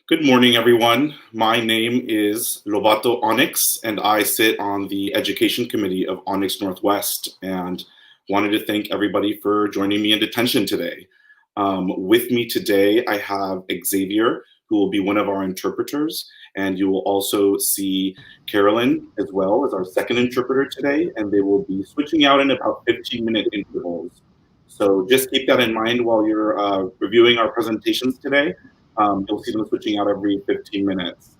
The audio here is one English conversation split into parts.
Good morning, everyone. My name is Lobato ONYX, and I sit on the Education Committee of ONYX Northwest, and wanted to thank everybody for joining me in detention today. With me today, I have Xavier, who will be one of our interpreters, and you will also see Carolyn as well as our second interpreter today, and they will be switching out in about 15-minute intervals. So just keep that in mind while you're reviewing our presentations today. You'll see them switching out every 15 minutes.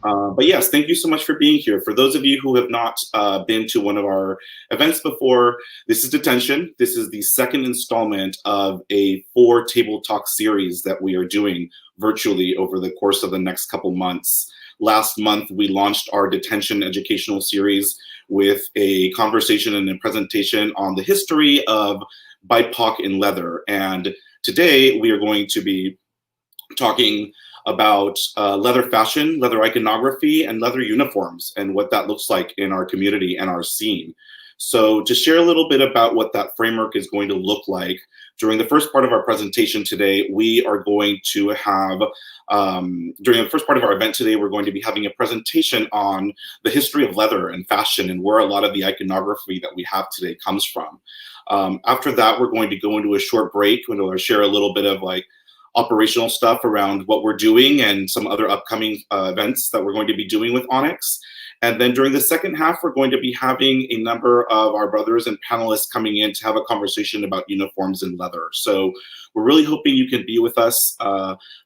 But yes, thank you so much for being here. For those of you who have not been to one of our events before, this is Detention. This is the second installment of a 4 table talk series that we are doing virtually over the course of the next couple months. Last month, we launched our Detention educational series with a conversation and a presentation on the history of BIPOC in leather. And today we are going to be talking about leather fashion, leather iconography, and leather uniforms, and what that looks like in our community and our scene. So to share a little bit about what that framework is going to look like, during the first part of our presentation today, we are going to have, during the first part of our event today, we're going to be having a presentation on the history of leather and fashion and where a lot of the iconography that we have today comes from. After that, we're going to go into a short break when we'll share a little bit of operational stuff around what we're doing and some other upcoming events that we're going to be doing with ONYX. And then during the second half, we're going to be having a number of our brothers and panelists coming in to have a conversation about uniforms and leather. So we're really hoping you can be with us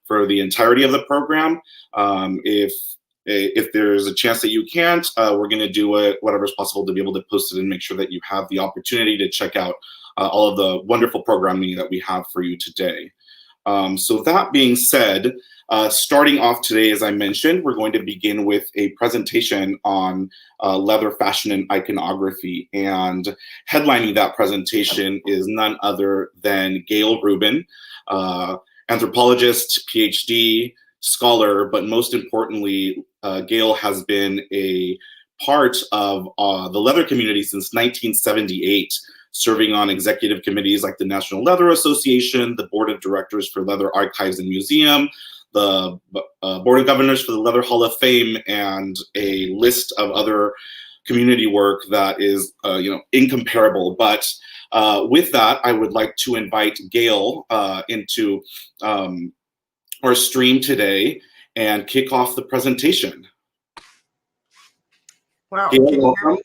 for the entirety of the program. If there's a chance that you can't, we're going to do whatever's possible to be able to post it and make sure that you have the opportunity to check out all of the wonderful programming that we have for you today. So that being said, starting off today, as I mentioned, we're going to begin with a presentation on leather fashion and iconography. And headlining that presentation is none other than Gayle Rubin, anthropologist, PhD, scholar, but most importantly, Gayle has been a part of the leather community since 1978. Serving on executive committees like the National Leather Association, the Board of Directors for Leather Archives and Museum, the Board of Governors for the Leather Hall of Fame, and a list of other community work that is incomparable. But with that, I would like to invite Gayle into our stream today and kick off the presentation. Wow, Gayle, can you hear me?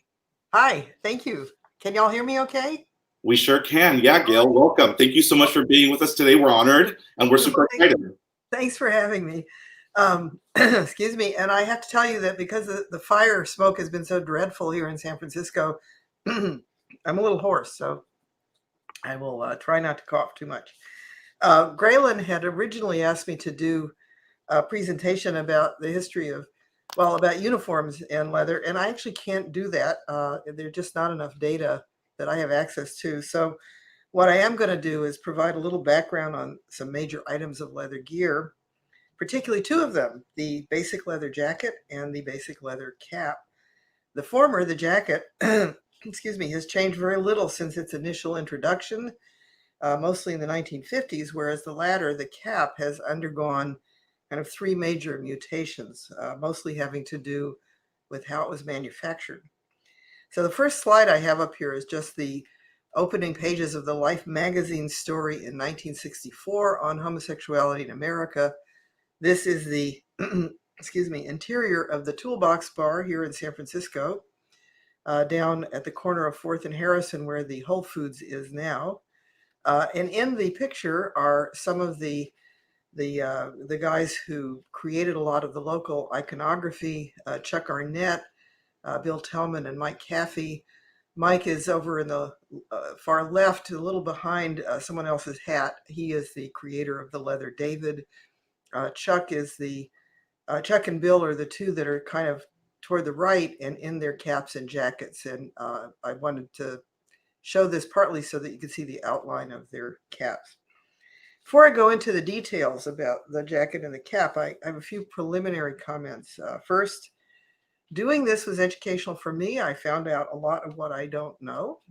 Hi, thank you. Can y'all hear me okay? We sure can. Yeah, Gayle, welcome. Thank you so much for being with us today. We're honored and we're super excited. Thanks for having me. Excuse me. And I have to tell you that because the fire smoke has been so dreadful here in San Francisco, I'm a little hoarse, so I will try not to cough too much. Graylin had originally asked me to do a presentation about the history of, about uniforms and leather, and I actually can't do that. There's just not enough data that I have access to. So what I am going to do is provide a little background on some major items of leather gear, particularly 2 of them, the basic leather jacket and the basic leather cap. The former, the jacket, excuse me, has changed very little since its initial introduction, mostly in the 1950s, whereas the latter, the cap, has undergone kind of 3 major mutations, mostly having to do with how it was manufactured. So the first slide I have up here is just the opening pages of the Life magazine story in 1964 on homosexuality in America. This is the, excuse me, interior of the Toolbox Bar here in San Francisco, down at the corner of 4th and Harrison, where the Whole Foods is now. And in the picture are some of the guys who created a lot of the local iconography, Chuck Arnett, Bill Tellman, and Mike Caffey. Mike is over in the far left, a little behind someone else's hat. He is the creator of the leather David. Chuck and Bill are the 2 that are kind of toward the right and in their caps and jackets. And I wanted to show this partly so that you can see the outline of their caps. Before I go into the details about the jacket and the cap, I have a few preliminary comments. First, doing this was educational for me. I found out a lot of what I don't know,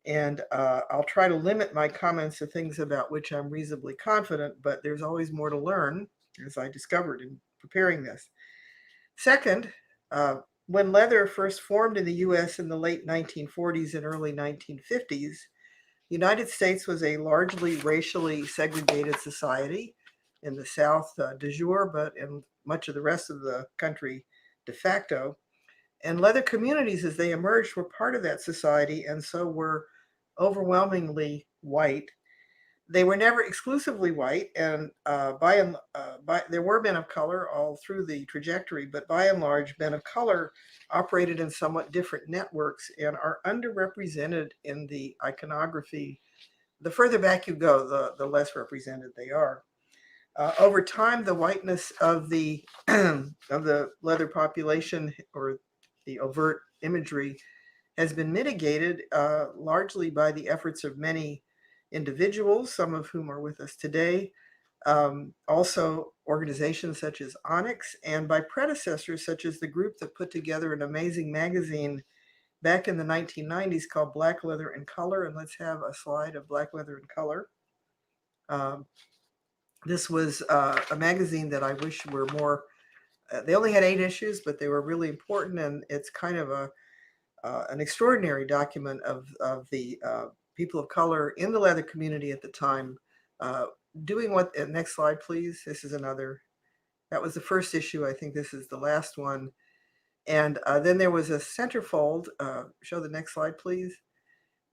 and I'll try to limit my comments to things about which I'm reasonably confident, but there's always more to learn. as I discovered in preparing this. Second, when leather first formed in the US in the late 1940s and early 1950s, the United States was a largely racially segregated society. In the South, de jure, but in much of the rest of the country, de facto. And leather communities, as they emerged, were part of that society, and so were overwhelmingly white. They were never exclusively white, and there were men of color all through the trajectory, but by and large, men of color operated in somewhat different networks and are underrepresented in the iconography. The further back you go, the less represented they are. Over time, the whiteness of the of the leather population, or the overt imagery, has been mitigated largely by the efforts of many individuals, some of whom are with us today, also organizations such as ONYX, and by predecessors such as the group that put together an amazing magazine back in the 1990s called Black Leather in Color. And let's have a slide of Black Leather in Color. This was a magazine that I wish were more, they only had 8 issues, but they were really important, and it's kind of an extraordinary document of the people of color in the leather community at the time, doing what, next slide please, this is another, that was the first issue, I think this is the last one. And then there was a centerfold, show the next slide please,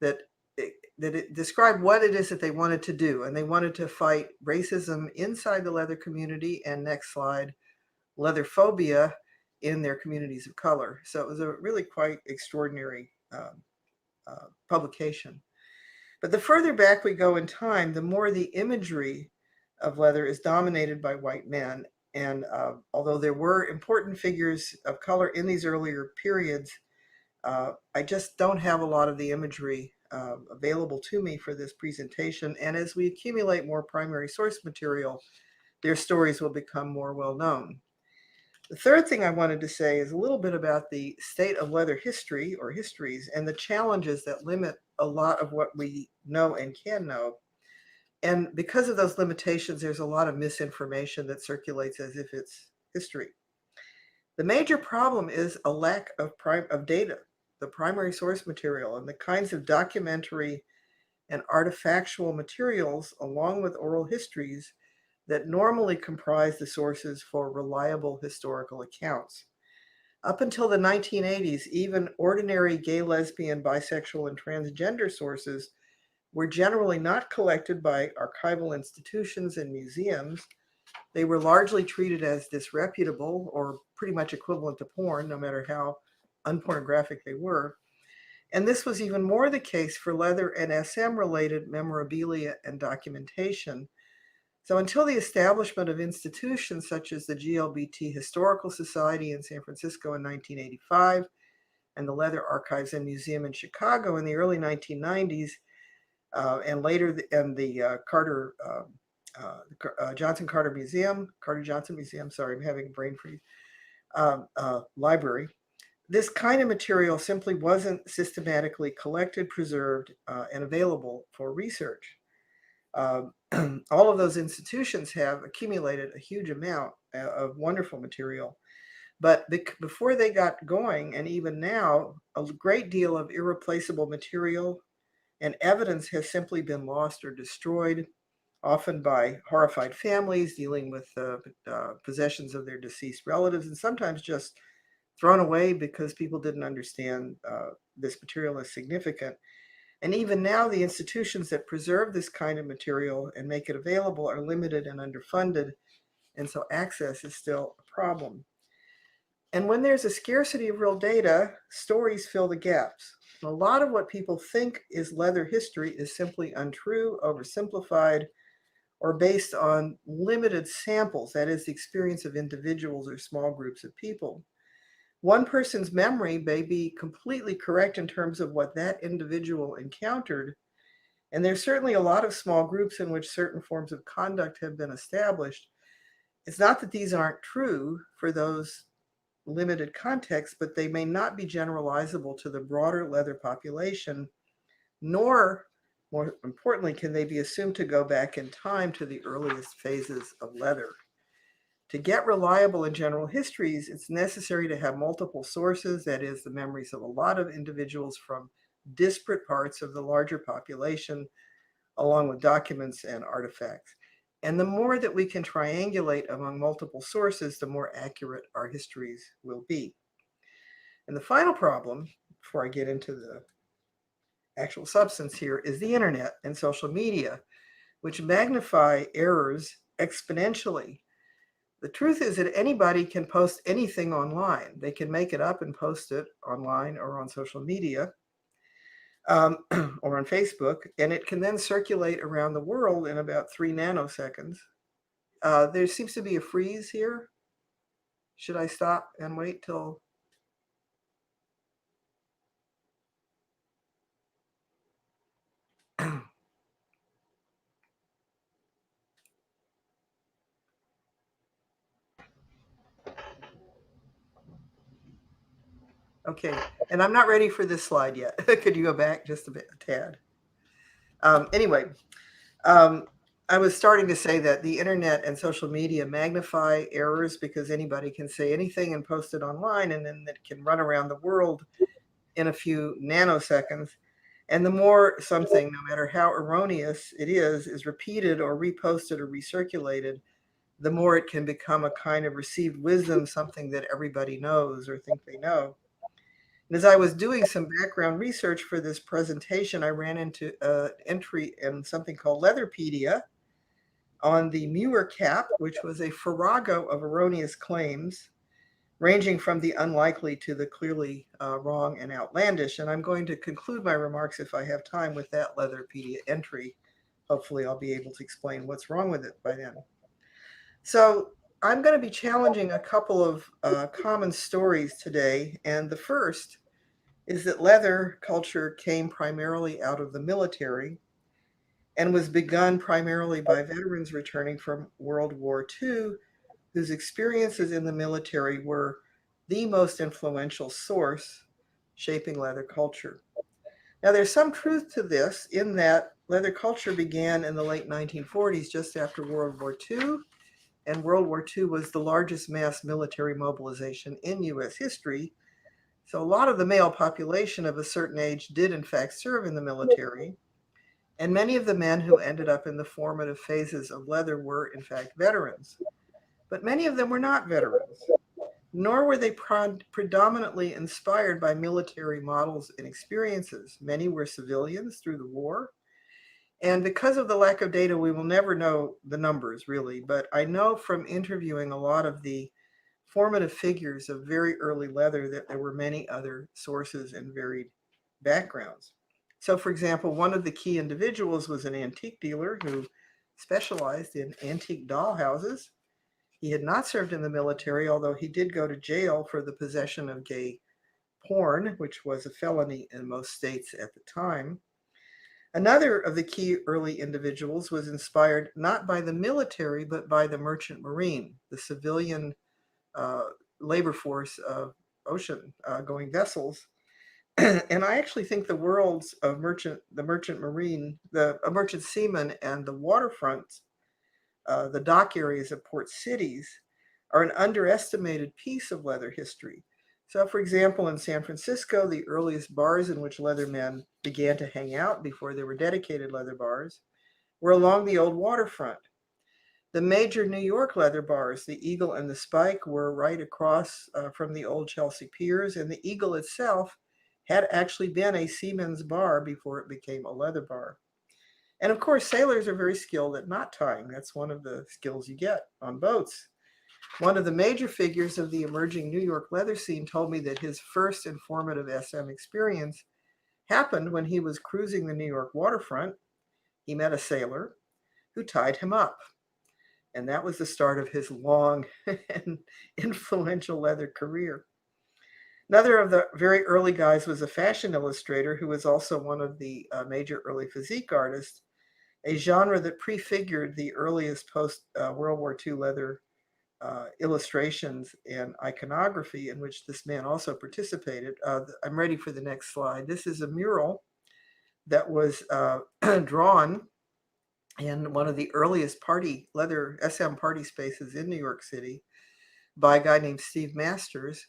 that it described what it is that they wanted to do. And they wanted to fight racism inside the leather community, and next slide, leather phobia in their communities of color. So it was a really quite extraordinary publication. But the further back we go in time, the more the imagery of leather is dominated by white men. And although there were important figures of color in these earlier periods, I just don't have a lot of the imagery available to me for this presentation. And as we accumulate more primary source material, their stories will become more well known. The third thing I wanted to say is a little bit about the state of leather history, or histories, and the challenges that limit a lot of what we know and can know. And because of those limitations, there's a lot of misinformation that circulates as if it's history. The major problem is a lack of data, the primary source material, and the kinds of documentary and artifactual materials, along with oral histories, that normally comprise the sources for reliable historical accounts. Up until the 1980s, even ordinary gay, lesbian, bisexual, and transgender sources were generally not collected by archival institutions and museums. They were largely treated as disreputable, or pretty much equivalent to porn, no matter how unpornographic they were. And this was even more the case for leather and SM-related memorabilia and documentation. So until the establishment of institutions such as the GLBT Historical Society in San Francisco in 1985, and the Leather Archives and Museum in Chicago in the early 1990s, and later the Johnson Carter Museum, Carter Johnson Museum, sorry, I'm having a brain freeze, library, this kind of material simply wasn't systematically collected, preserved, and available for research. All of those institutions have accumulated a huge amount of wonderful material. But before they got going, and even now, a great deal of irreplaceable material and evidence has simply been lost or destroyed, often by horrified families dealing with possessions of their deceased relatives, and sometimes just thrown away because people didn't understand this material as significant. And even now, the institutions that preserve this kind of material and make it available are limited and underfunded, and so access is still a problem. And when there's a scarcity of real data, stories fill the gaps. And a lot of what people think is leather history is simply untrue, oversimplified, or based on limited samples, that is, the experience of individuals or small groups of people. One person's memory may be completely correct in terms of what that individual encountered, and there's certainly a lot of small groups in which certain forms of conduct have been established. It's not that these aren't true for those limited contexts, but they may not be generalizable to the broader leather population, nor, more importantly, can they be assumed to go back in time to the earliest phases of leather. To get reliable and general histories, it's necessary to have multiple sources, that is, the memories of a lot of individuals from disparate parts of the larger population, along with documents and artifacts. And the more that we can triangulate among multiple sources, the more accurate our histories will be. And the final problem, before I get into the actual substance here, is the internet and social media, which magnify errors exponentially. The truth is that anybody can post anything online. They can make it up and post it online or on social media or on Facebook, and it can then circulate around the world in about 3 nanoseconds. There seems to be a freeze here. Should I stop and wait till? Okay, and I'm not ready for this slide yet. Could you go back just a tad? Anyway, I was starting to say that the internet and social media magnify errors because anybody can say anything and post it online, and then it can run around the world in a few nanoseconds. And the more something, no matter how erroneous it is repeated or reposted or recirculated, the more it can become a kind of received wisdom, something that everybody knows or think they know. And as I was doing some background research for this presentation, I ran into an entry in something called Leatherpedia on the Muir cap, which was a farrago of erroneous claims, ranging from the unlikely to the clearly wrong and outlandish. And I'm going to conclude my remarks, if I have time, with that Leatherpedia entry. Hopefully I'll be able to explain what's wrong with it by then. So I'm going to be challenging a couple of common stories today. And the first is that leather culture came primarily out of the military and was begun primarily by veterans returning from World War II, whose experiences in the military were the most influential source shaping leather culture. Now, there's some truth to this in that leather culture began in the late 1940s, just after World War II, and World War II was the largest mass military mobilization in U.S. history. So a lot of the male population of a certain age did in fact serve in the military, and many of the men who ended up in the formative phases of leather were in fact veterans. But many of them were not veterans, nor were they predominantly inspired by military models and experiences. Many were civilians through the war. And because of the lack of data, we will never know the numbers really, but I know from interviewing a lot of the formative figures of very early leather that there were many other sources and varied backgrounds. So for example, one of the key individuals was an antique dealer who specialized in antique dollhouses. He had not served in the military, although he did go to jail for the possession of gay porn, which was a felony in most states at the time. Another of the key early individuals was inspired not by the military, but by the merchant marine, the civilian labor force of ocean-going vessels. And I actually think the worlds of the merchant marine, the merchant seaman, and the waterfront, the dock areas of port cities, are an underestimated piece of leather history. So, for example, in San Francisco, the earliest bars in which leather men began to hang out before there were dedicated leather bars were along the old waterfront. The major New York leather bars, the Eagle and the Spike, were right across from the old Chelsea Piers, and the Eagle itself had actually been a seaman's bar before it became a leather bar. And of course, sailors are very skilled at knot tying. That's one of the skills you get on boats. One of the major figures of the emerging New York leather scene told me that his first informative SM experience happened when he was cruising the New York waterfront. He met a sailor who tied him up. And that was the start of his long and influential leather career. Another of the very early guys was a fashion illustrator who was also one of the major early physique artists, a genre that prefigured the earliest post-World War II leather illustrations and iconography, in which this man also participated. I'm ready for the next slide. This is a mural that was drawn in one of the earliest leather SM party spaces in New York City by a guy named Steve Masters.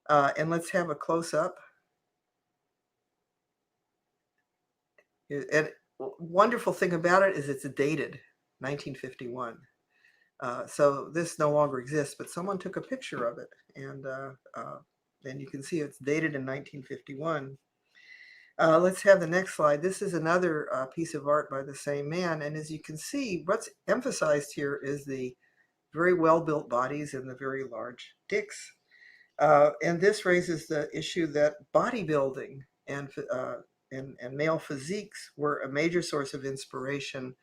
And let's have a close-up. And wonderful thing about it is it's dated 1951. So this no longer exists, but someone took a picture of it, and you can see it's dated in 1951. Let's have the next slide. This is another piece of art by the same man, and as you can see, what's emphasized here is the very well-built bodies and the very large dicks. And this raises the issue that bodybuilding and male physiques were a major source of inspiration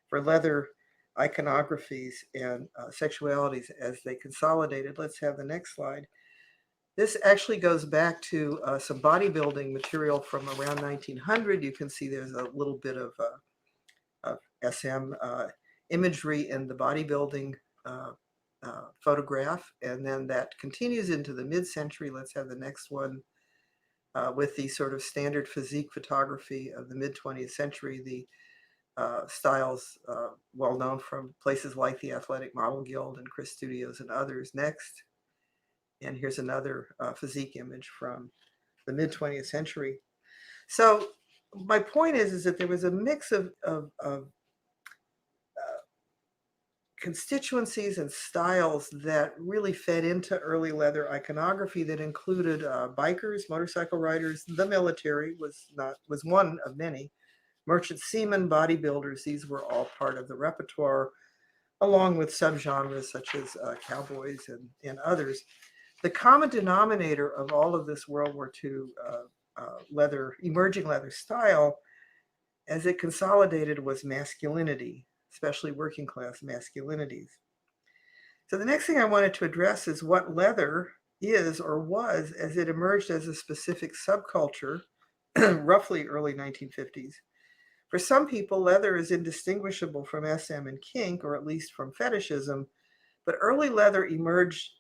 for leather iconographies and sexualities as they consolidated. Let's have the next slide. This actually goes back to some bodybuilding material from around 1900. You can see there's a little bit of SM imagery in the bodybuilding photograph, and then that continues into the mid-century. Let's have the next one with the sort of standard physique photography of the mid-20th century, the styles well known from places like the Athletic Model Guild and Chris Studios and others. Next, and here's another physique image from the mid-20th century. So my point is that there was a mix of constituencies and styles that really fed into early leather iconography that included bikers, motorcycle riders, the military was one of many, merchant seamen, bodybuilders. These were all part of the repertoire, along with subgenres such as cowboys and others. The common denominator of all of this World War II emerging leather style, as it consolidated, was masculinity, especially working class masculinities. So the next thing I wanted to address is what leather is or was as it emerged as a specific subculture, roughly early 1950s. For some people, leather is indistinguishable from SM and kink, or at least from fetishism, but early leather emerged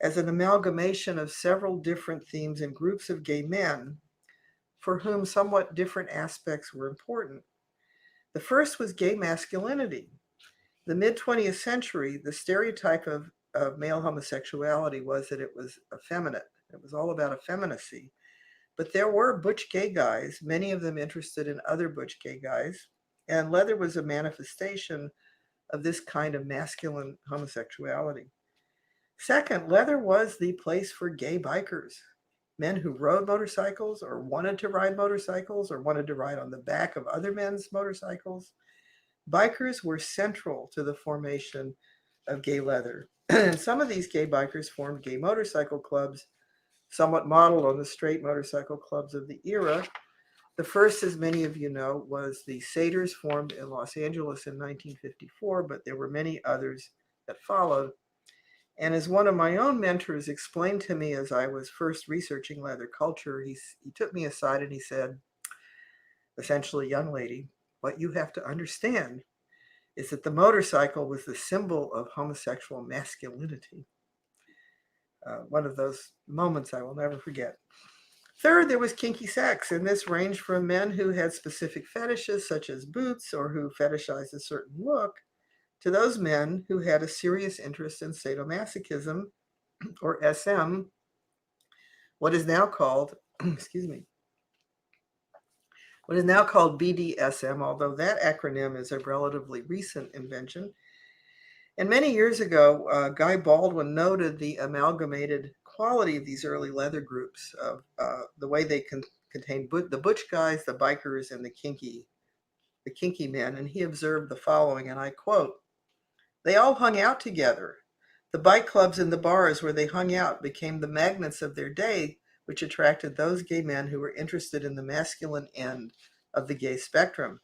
as an amalgamation of several different themes and groups of gay men for whom somewhat different aspects were important. The first was gay masculinity. The mid-20th century, the stereotype of male homosexuality was that it was effeminate. It was all about effeminacy. But there were butch gay guys, many of them interested in other butch gay guys, and leather was a manifestation of this kind of masculine homosexuality. Second, leather was the place for gay bikers, men who rode motorcycles or wanted to ride motorcycles or wanted to ride on the back of other men's motorcycles. Bikers were central to the formation of gay leather. And some of these gay bikers formed gay motorcycle clubs, somewhat modeled on the straight motorcycle clubs of the era. The first, as many of you know, was the Satyrs, formed in Los Angeles in 1954, but there were many others that followed. And as one of my own mentors explained to me as I was first researching leather culture, he took me aside and he said, essentially, young lady, what you have to understand is that the motorcycle was the symbol of homosexual masculinity. One of those moments I will never forget. Third, there was kinky sex, and this ranged from men who had specific fetishes, such as boots, or who fetishized a certain look, to those men who had a serious interest in sadomasochism, or SM, what is now called, what is now called BDSM, although that acronym is a relatively recent invention. And many years ago, Guy Baldwin noted the amalgamated quality of these early leather groups, of the way they contained the butch guys, the bikers, and the kinky men. And he observed the following, and I quote, "They all hung out together. The bike clubs and the bars where they hung out became the magnets of their day, which attracted those gay men who were interested in the masculine end of the gay spectrum.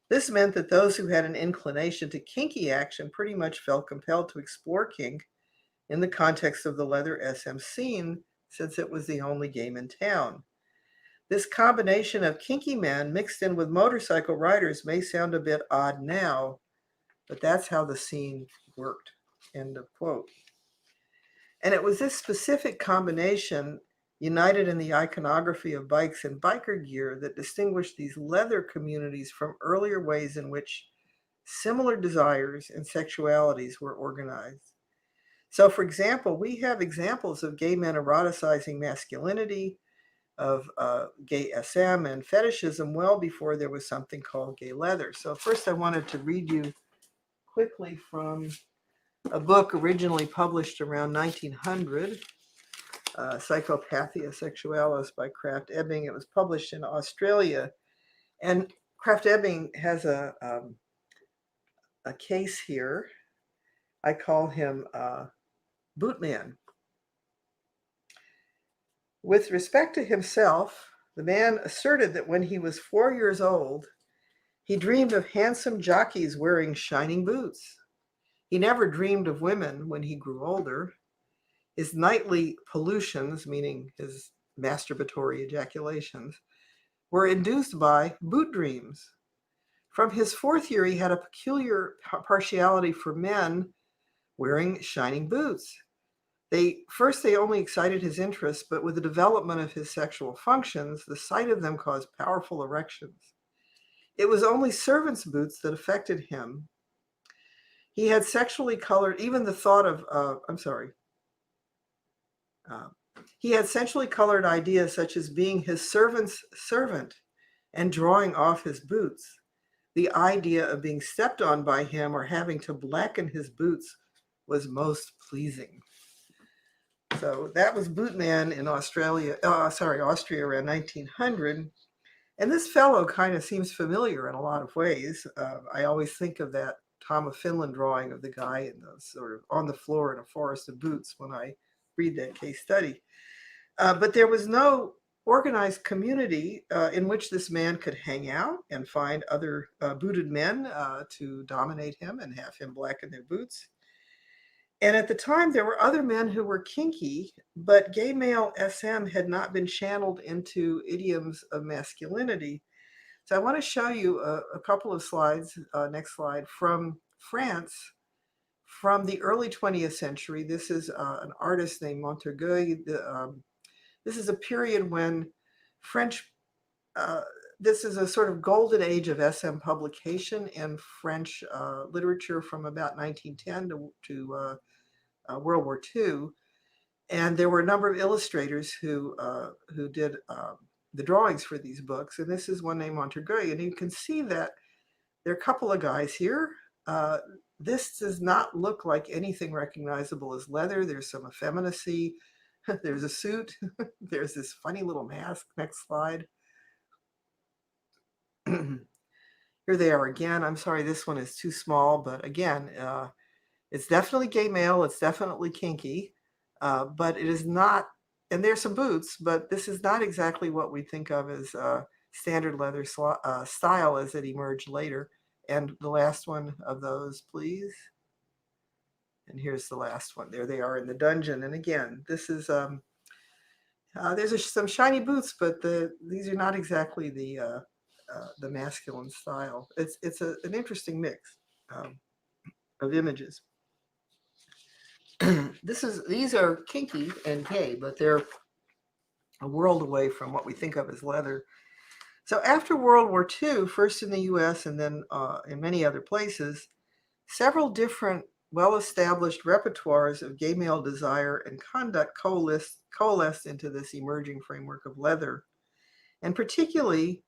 This meant that those who had an inclination to kinky action pretty much felt compelled to explore kink in the context of the leather SM scene, since it was the only game in town. This combination of kinky men mixed in with motorcycle riders may sound a bit odd now, but that's how the scene worked." End of quote. And it was this specific combination, united in the iconography of bikes and biker gear, that distinguished these leather communities from earlier ways in which similar desires and sexualities were organized. So, for example, we have examples of gay men eroticizing masculinity, of gay SM and fetishism well before there was something called gay leather. So first I wanted to read you quickly from a book originally published around 1900, Psychopathia Sexualis by Krafft Ebing. It was published in Australia. And Krafft Ebing has a case here. I call him Bootman. With respect to himself, the man asserted that when he was 4 years old, he dreamed of handsome jockeys wearing shining boots. He never dreamed of women when he grew older. His nightly pollutions, meaning his masturbatory ejaculations, were induced by boot dreams. From his 4th year, he had a peculiar partiality for men wearing shining boots. They only excited his interest, but with the development of his sexual functions, the sight of them caused powerful erections. It was only servants' boots that affected him. He had sexually colored, even the thought of, he had sexually colored ideas such as being his servant's servant and drawing off his boots. The idea of being stepped on by him or having to blacken his boots was most pleasing. So that was Bootman in Austria around 1900. And this fellow kind of seems familiar in a lot of ways. I always think of that Tom of Finland drawing of the guy in the sort of on the floor in a forest of boots when I read that case study. But there was no organized community in which this man could hang out and find other booted men to dominate him and have him blacken their boots. And at the time, there were other men who were kinky, but gay male SM had not been channeled into idioms of masculinity. So I want to show you a couple of slides, next slide, from France from the early 20th century. This is an artist named Montorgueil. This is a period when French, this is a sort of golden age of SM publication in French literature from about 1910 to World War II. And there were a number of illustrators who did the drawings for these books. And this is one named Montorgueil. And you can see that there are a couple of guys here. This does not look like anything recognizable as leather. There's some effeminacy. There's a suit. There's this funny little mask. Next slide. Here they are again. I'm sorry, this one is too small, but again, it's definitely gay male. It's definitely kinky, but it is not, and there's some boots, but this is not exactly what we think of as standard leather style as it emerged later. And the last one of those, please. And here's the last one. There they are in the dungeon. And again, this is, there's some shiny boots, but these are not exactly the masculine style. It's an interesting mix of images. These are kinky and gay, but they're a world away from what we think of as leather. So after World War II, first in the US and then in many other places, several different well-established repertoires of gay male desire and conduct coalesced into this emerging framework of leather, and particularly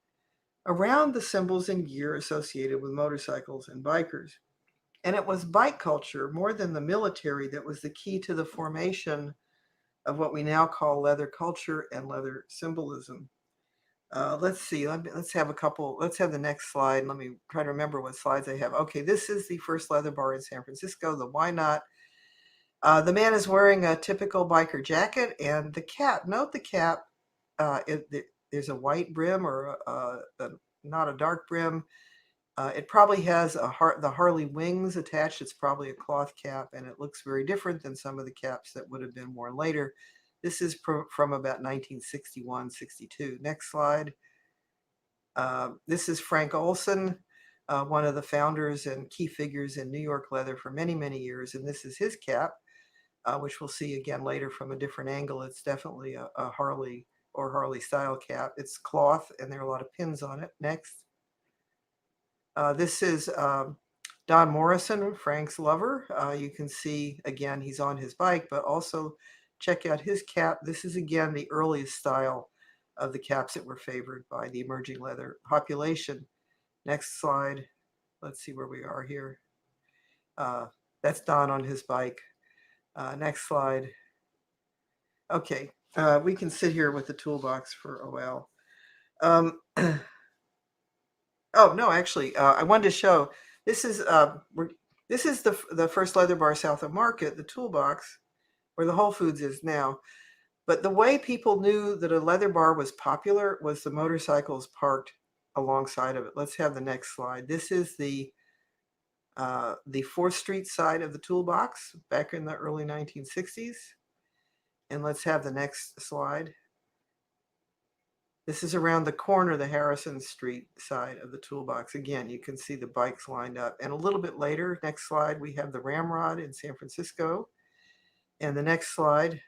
around the symbols and gear associated with motorcycles and bikers. And it was bike culture, more than the military, that was the key to the formation of what we now call leather culture and leather symbolism. Let's see, let's have the next slide. Let me try to remember what slides I have. Okay, this is the first leather bar in San Francisco, the Why Not. The man is wearing a typical biker jacket, and the cap, note the cap, there's a white brim or not a dark brim. It probably has the Harley wings attached. It's probably a cloth cap, and it looks very different than some of the caps that would have been worn later. This is from about 1961, 62. Next slide. This is Frank Olson, one of the founders and key figures in New York leather for many, many years. And this is his cap, which we'll see again later from a different angle. It's definitely a Harley or Harley style cap. It's cloth, and there are a lot of pins on it. Next. This is Don Morrison, Frank's lover. You can see, again, he's on his bike, but also check out his cap. This is, again, the earliest style of the caps that were favored by the emerging leather population. Next slide. Let's see where we are here. That's Don on his bike. Next slide. Okay, we can sit here with the toolbox for a while. Oh no, actually, I wanted to show this is the first leather bar south of Market, the toolbox, where the Whole Foods is now. But the way people knew that a leather bar was popular was the motorcycles parked alongside of it. Let's have the next slide. This is the 4th Street side of the toolbox back in the early 1960s. And let's have the next slide. This is around the corner, the Harrison Street side of the toolbox. Again, you can see the bikes lined up. And a little bit later, next slide, we have the Ramrod in San Francisco. And the next slide,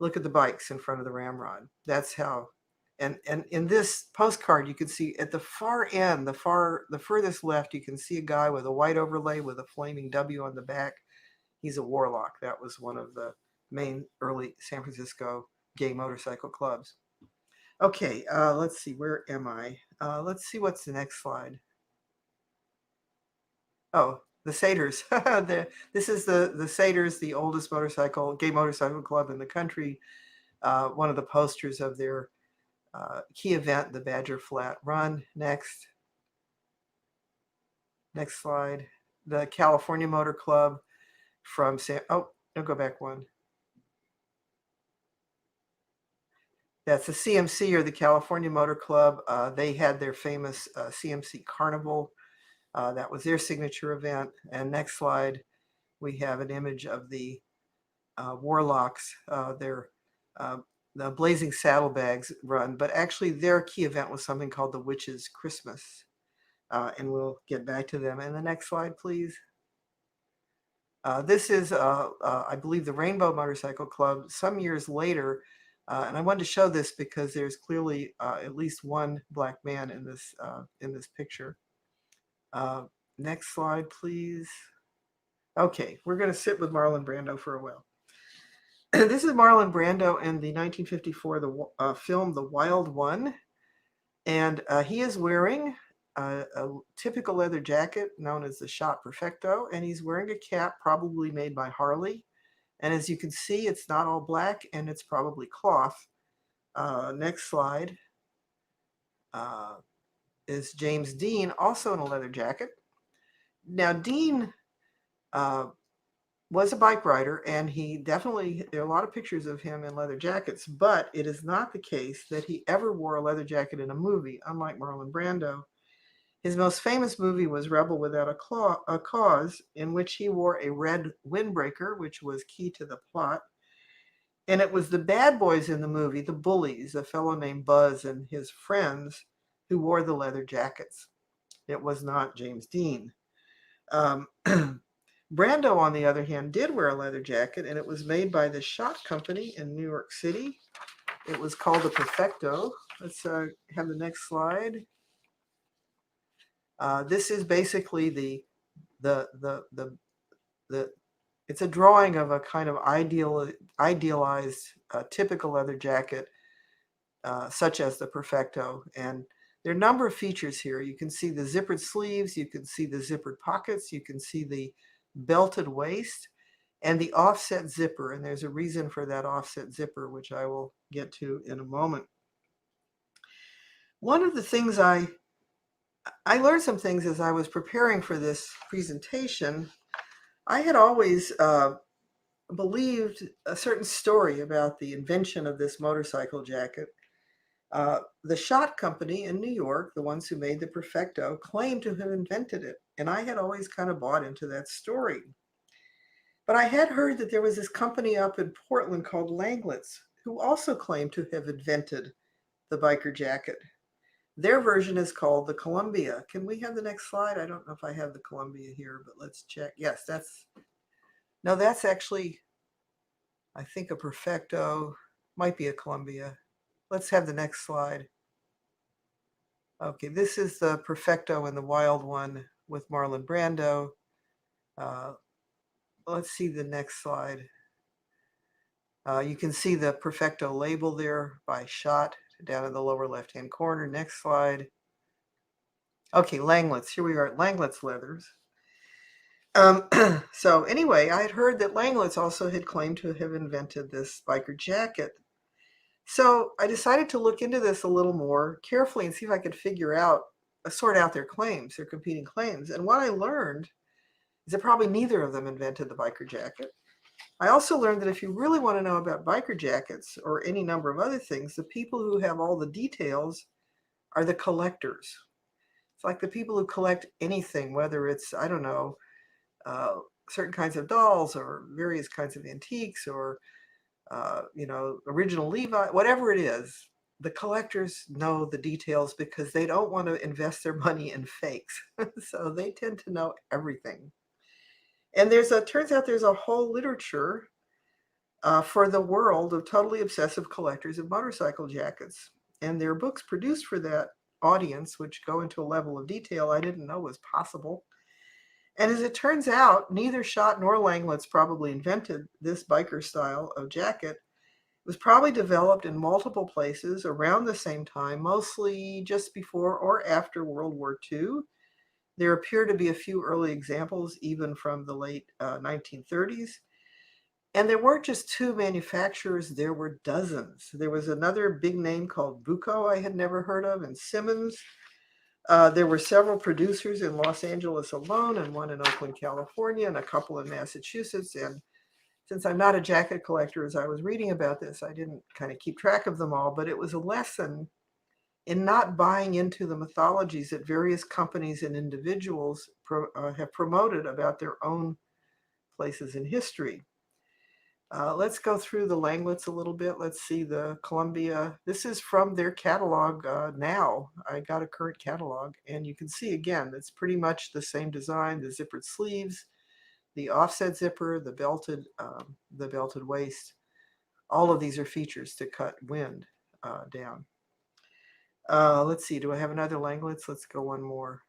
look at the bikes in front of the Ramrod. That's how, and in this postcard, you can see at the far end, the furthest left, you can see a guy with a white overlay with a flaming W on the back. He's a warlock. That was one of the main early San Francisco gay motorcycle clubs. Okay, let's see, where am I? Let's see what's the next slide. Oh, the Satyrs. This is the Satyrs, the oldest gay motorcycle club in the country. One of the posters of their key event, the Badger Flat Run. Next slide. The California Motor Club from oh, no, go back one. That's the CMC, or the California Motor Club. They had their famous CMC Carnival. That was their signature event. And next slide, we have an image of the Warlocks, the Blazing Saddlebags run. But actually, their key event was something called the Witches' Christmas. And we'll get back to them. And the next slide, please. This is, I believe, the Rainbow Motorcycle Club some years later. And I wanted to show this because there's clearly at least one black man in this picture. Next slide, please. Okay, we're going to sit with Marlon Brando for a while. This is Marlon Brando in the 1954 film The Wild One. And he is wearing a typical leather jacket known as the Shot Perfecto. And he's wearing a cap probably made by Harley. And as you can see, it's not all black, and it's probably cloth. Next slide is James Dean, also in a leather jacket. Now, Dean was a bike rider, and there are a lot of pictures of him in leather jackets, but it is not the case that he ever wore a leather jacket in a movie, unlike Marlon Brando. His most famous movie was Rebel Without a Cause, in which he wore a red windbreaker, which was key to the plot. And it was the bad boys in the movie, the bullies, a fellow named Buzz and his friends, who wore the leather jackets. It was not James Dean. Brando, on the other hand, did wear a leather jacket, and it was made by the Shot Company in New York City. It was called the Perfecto. Let's have the next slide. This is basically it's a drawing of a kind of idealized typical leather jacket, such as the Perfecto. And there are a number of features here. You can see the zippered sleeves, you can see the zippered pockets, you can see the belted waist, and the offset zipper. And there's a reason for that offset zipper, which I will get to in a moment. One of the things I learned some things as I was preparing for this presentation. I had always believed a certain story about the invention of this motorcycle jacket. The Shot Company in New York, the ones who made the Perfecto, claimed to have invented it. And I had always kind of bought into that story. But I had heard that there was this company up in Portland called Langlet's, who also claimed to have invented the biker jacket. Their version is called the Columbia. Can we have the next slide? I don't know if I have the Columbia here, but let's check. Yes, that's actually, I think, a Perfecto. Might be a Columbia. Let's have the next slide. Okay, this is the Perfecto in the Wild One with Marlon Brando. Let's see the next slide. You can see the Perfecto label there by Schott down in the lower left-hand corner. Next slide. Okay, Langlet's. Here we are at Langlet's Leathers. So anyway, I had heard that Langlet's also had claimed to have invented this biker jacket. So I decided to look into this a little more carefully and see if I could sort out their claims, their competing claims. And what I learned is that probably neither of them invented the biker jacket. I also learned that if you really want to know about biker jackets or any number of other things, the people who have all the details are the collectors. It's like the people who collect anything, whether it's, I don't know, certain kinds of dolls or various kinds of antiques or, original Levi, whatever it is, the collectors know the details because they don't want to invest their money in fakes. So they tend to know everything. And turns out there's a whole literature for the world of totally obsessive collectors of motorcycle jackets. And there are books produced for that audience, which go into a level of detail I didn't know was possible. And as it turns out, neither Schott nor Langlet's probably invented this biker style of jacket. It was probably developed in multiple places around the same time, mostly just before or after World War II. There appear to be a few early examples, even from the late 1930s. And there weren't just two manufacturers, there were dozens. There was another big name called Buco I had never heard of, and Simmons. There were several producers in Los Angeles alone, and one in Oakland, California, and a couple in Massachusetts. And since I'm not a jacket collector, as I was reading about this, I didn't kind of keep track of them all, but it was a lesson in not buying into the mythologies that various companies and individuals have promoted about their own places in history. Let's go through the Langlet's a little bit. Let's see the Columbia. This is from their catalog now. I got a current catalog, and you can see again, it's pretty much the same design, the zippered sleeves, the offset zipper, the belted waist. All of these are features to cut wind down. Let's see, do I have another Langlet's? Let's go one more.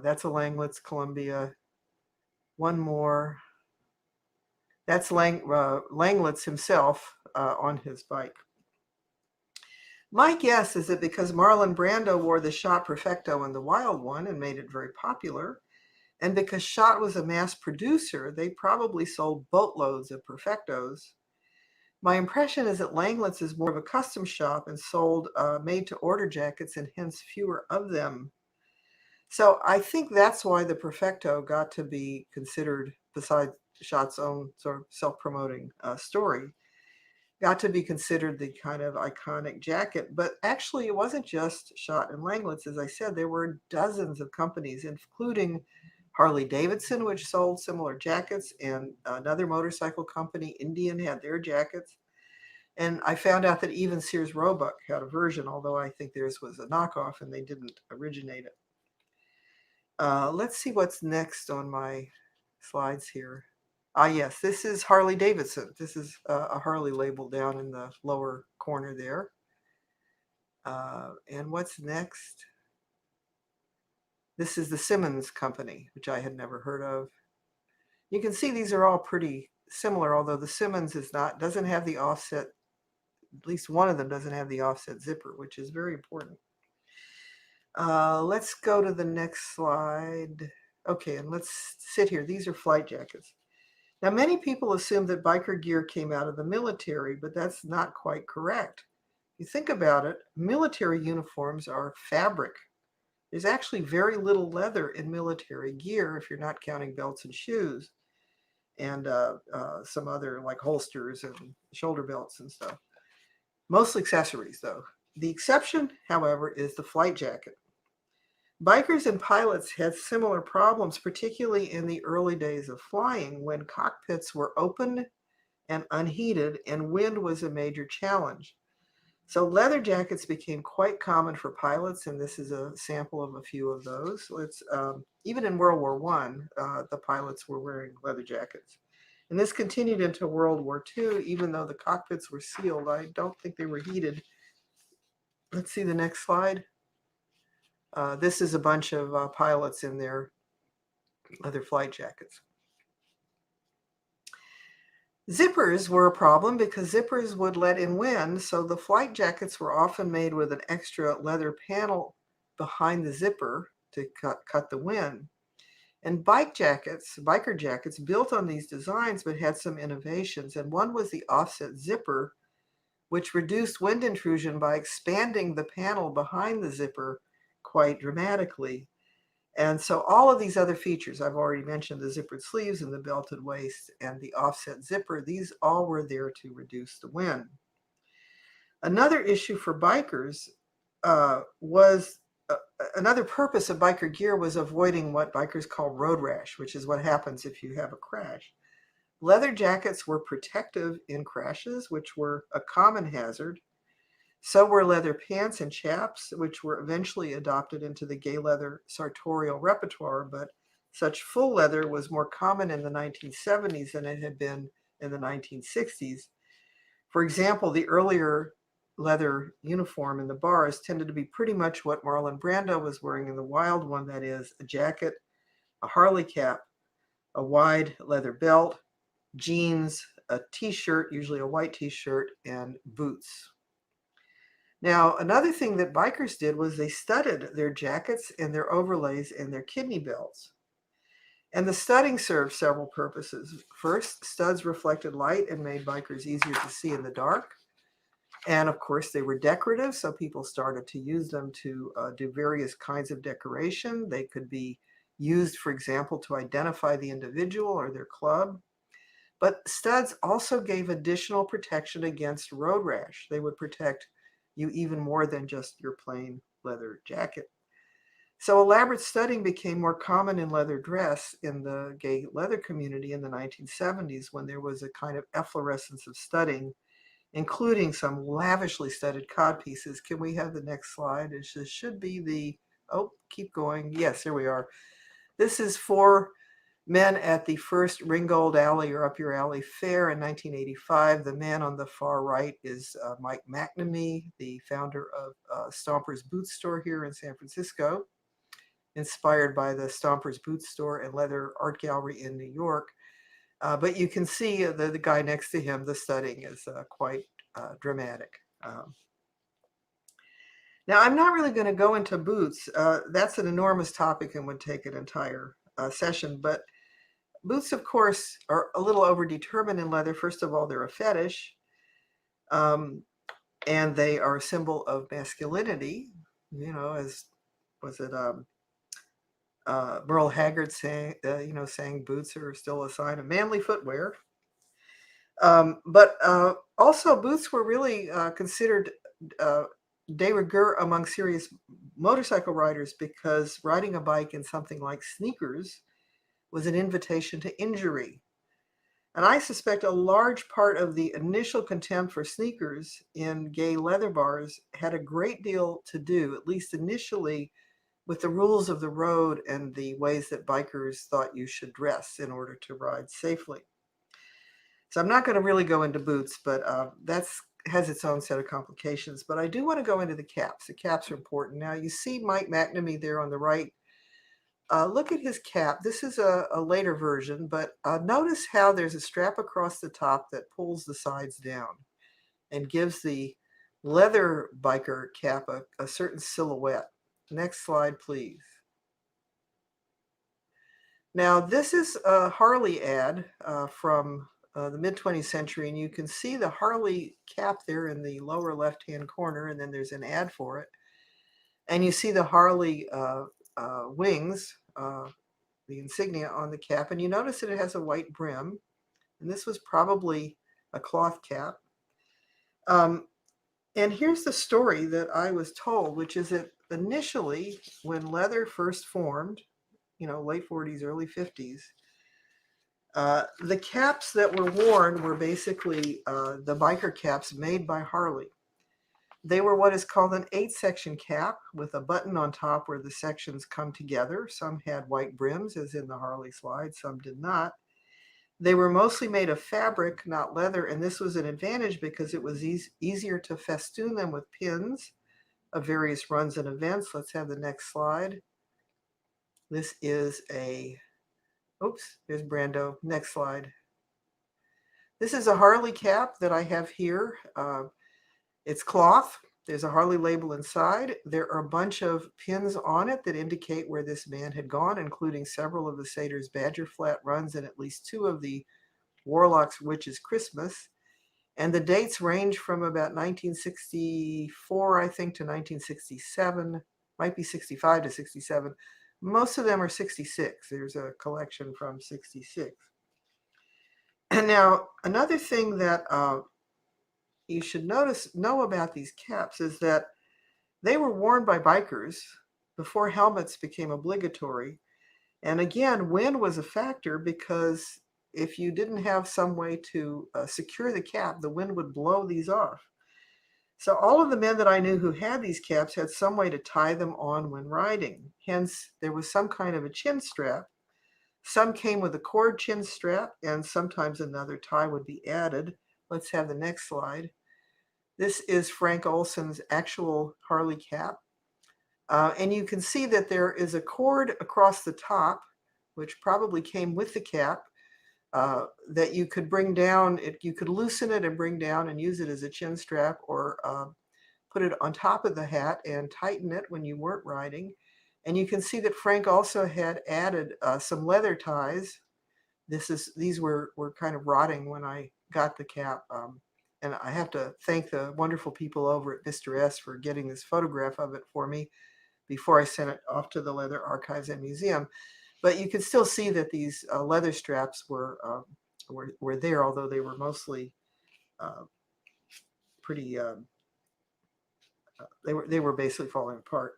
That's a Langlet's Columbia. One more. That's Langlet's himself on his bike. My guess is that because Marlon Brando wore the Schott Perfecto and the Wild One and made it very popular, and because Schott was a mass producer, they probably sold boatloads of Perfectos. My impression is that Langlet's is more of a custom shop and sold made-to-order jackets and hence fewer of them. So I think that's why the Perfecto got to be considered, besides Schott's own sort of self-promoting story, got to be considered the kind of iconic jacket. But actually, it wasn't just Schott and Langlet's. As I said, there were dozens of companies, including Harley Davidson, which sold similar jackets, and another motorcycle company, Indian, had their jackets. And I found out that even Sears Roebuck had a version, although I think theirs was a knockoff and they didn't originate it. Let's see what's next on my slides here. Yes, this is Harley Davidson. This is a Harley label down in the lower corner there. And what's next? This is the Simmons company, which I had never heard of. You can see these are all pretty similar, although the Simmons doesn't have the offset, at least one of them doesn't have the offset zipper, which is very important. Let's go to the next slide. Okay, and let's sit here. These are flight jackets. Now, many people assume that biker gear came out of the military, but that's not quite correct. If you think about it, military uniforms are fabric. There's actually very little leather in military gear if you're not counting belts and shoes and some other like holsters and shoulder belts and stuff. Mostly accessories, though. The exception, however, is the flight jacket. Bikers and pilots had similar problems, particularly in the early days of flying when cockpits were open and unheated and wind was a major challenge. So leather jackets became quite common for pilots, and this is a sample of a few of those. Even in World War I, the pilots were wearing leather jackets. And this continued into World War II, even though the cockpits were sealed. I don't think they were heated. Let's see the next slide. This is a bunch of pilots in their leather flight jackets. Zippers were a problem because zippers would let in wind, so the flight jackets were often made with an extra leather panel behind the zipper to cut the wind. And biker jackets built on these designs but had some innovations, and one was the offset zipper, which reduced wind intrusion by expanding the panel behind the zipper quite dramatically. And so all of these other features, I've already mentioned the zippered sleeves and the belted waist and the offset zipper, these all were there to reduce the wind. Another issue for bikers was another purpose of biker gear was avoiding what bikers call road rash, which is what happens if you have a crash. Leather jackets were protective in crashes, which were a common hazard. So were leather pants and chaps, which were eventually adopted into the gay leather sartorial repertoire, but such full leather was more common in the 1970s than it had been in the 1960s. For example, the earlier leather uniform in the bars tended to be pretty much what Marlon Brando was wearing in The Wild One, that is, a jacket, a Harley cap, a wide leather belt, jeans, a t-shirt, usually a white t-shirt, and boots. Now, another thing that bikers did was they studded their jackets and their overlays and their kidney belts. And the studding served several purposes. First, studs reflected light and made bikers easier to see in the dark. And of course, they were decorative, so people started to use them to do various kinds of decoration. They could be used, for example, to identify the individual or their club. But studs also gave additional protection against road rash. They would protect you even more than just your plain leather jacket. So elaborate studding became more common in leather dress in the gay leather community in the 1970s, when there was a kind of efflorescence of studding, including some lavishly studded codpieces. Can we have the next slide? It should be the, oh, keep going. Yes, here we are. This is for men at the first Ringgold Alley or Up Your Alley Fair in 1985. The man on the far right is Mike McNamee, the founder of Stomper's Boot Store here in San Francisco, inspired by the Stomper's Boot Store and Leather Art Gallery in New York. But you can see the guy next to him, the studding is quite dramatic. Now, I'm not really going to go into boots. That's an enormous topic and would take an entire session, but boots, of course, are a little overdetermined in leather. First of all, they're a fetish, and they are a symbol of masculinity, you know, as was it Merle Haggard saying, saying boots are still a sign of manly footwear. But also boots were really considered de rigueur among serious motorcycle riders, because riding a bike in something like sneakers was an invitation to injury. And I suspect a large part of the initial contempt for sneakers in gay leather bars had a great deal to do, at least initially, with the rules of the road and the ways that bikers thought you should dress in order to ride safely. So I'm not going to really go into boots, but that's has its own set of complications. But I do want to go into the caps. The caps are important. Now, you see Mike McNamee there on the right. Look at his cap. This is a later version, but notice how there's a strap across the top that pulls the sides down and gives the leather biker cap a certain silhouette. Next slide, please. Now, this is a Harley ad from the mid-20th century, and you can see the Harley cap there in the lower left-hand corner, and then there's an ad for it. And you see the Harley wings, the insignia on the cap, and you notice that it has a white brim, and this was probably a cloth cap. And here's the story that I was told, which is that initially, when leather first formed, late 40s, early 50s, the caps that were worn were basically the biker caps made by Harley. They were what is called an 8-section cap with a button on top where the sections come together. Some had white brims, as in the Harley slide, some did not. They were mostly made of fabric, not leather, and this was an advantage because it was easier to festoon them with pins of various runs and events. Let's have the next slide. This is a Oops, there's Brando. Next slide. This is a Harley cap that I have here. It's cloth. There's a Harley label inside. There are a bunch of pins on it that indicate where this man had gone, including several of the Satyr's Badger Flat runs and at least 2 of the Warlock's Witch's Christmas. And the dates range from about 1964, I think, to 1967. Might be 65 to 67. Most of them are 66. There's a collection from 66. And now, another thing that you should know about these caps is that they were worn by bikers before helmets became obligatory. And again, wind was a factor because if you didn't have some way to secure the cap, the wind would blow these off. So all of the men that I knew who had these caps had some way to tie them on when riding. Hence, there was some kind of a chin strap. Some came with a cord chin strap, and sometimes another tie would be added. Let's have the next slide. This is Frank Olson's actual Harley cap. And you can see that there is a cord across the top, which probably came with the cap, that you could bring down. You could loosen it and bring down and use it as a chin strap, or put it on top of the hat and tighten it when you weren't riding. And you can see that Frank also had added some leather ties. These were kind of rotting when I got the cap. And I have to thank the wonderful people over at Mr. S for getting this photograph of it for me before I sent it off to the Leather Archives and Museum. But you can still see that these leather straps were there, although they were mostly pretty. They were basically falling apart.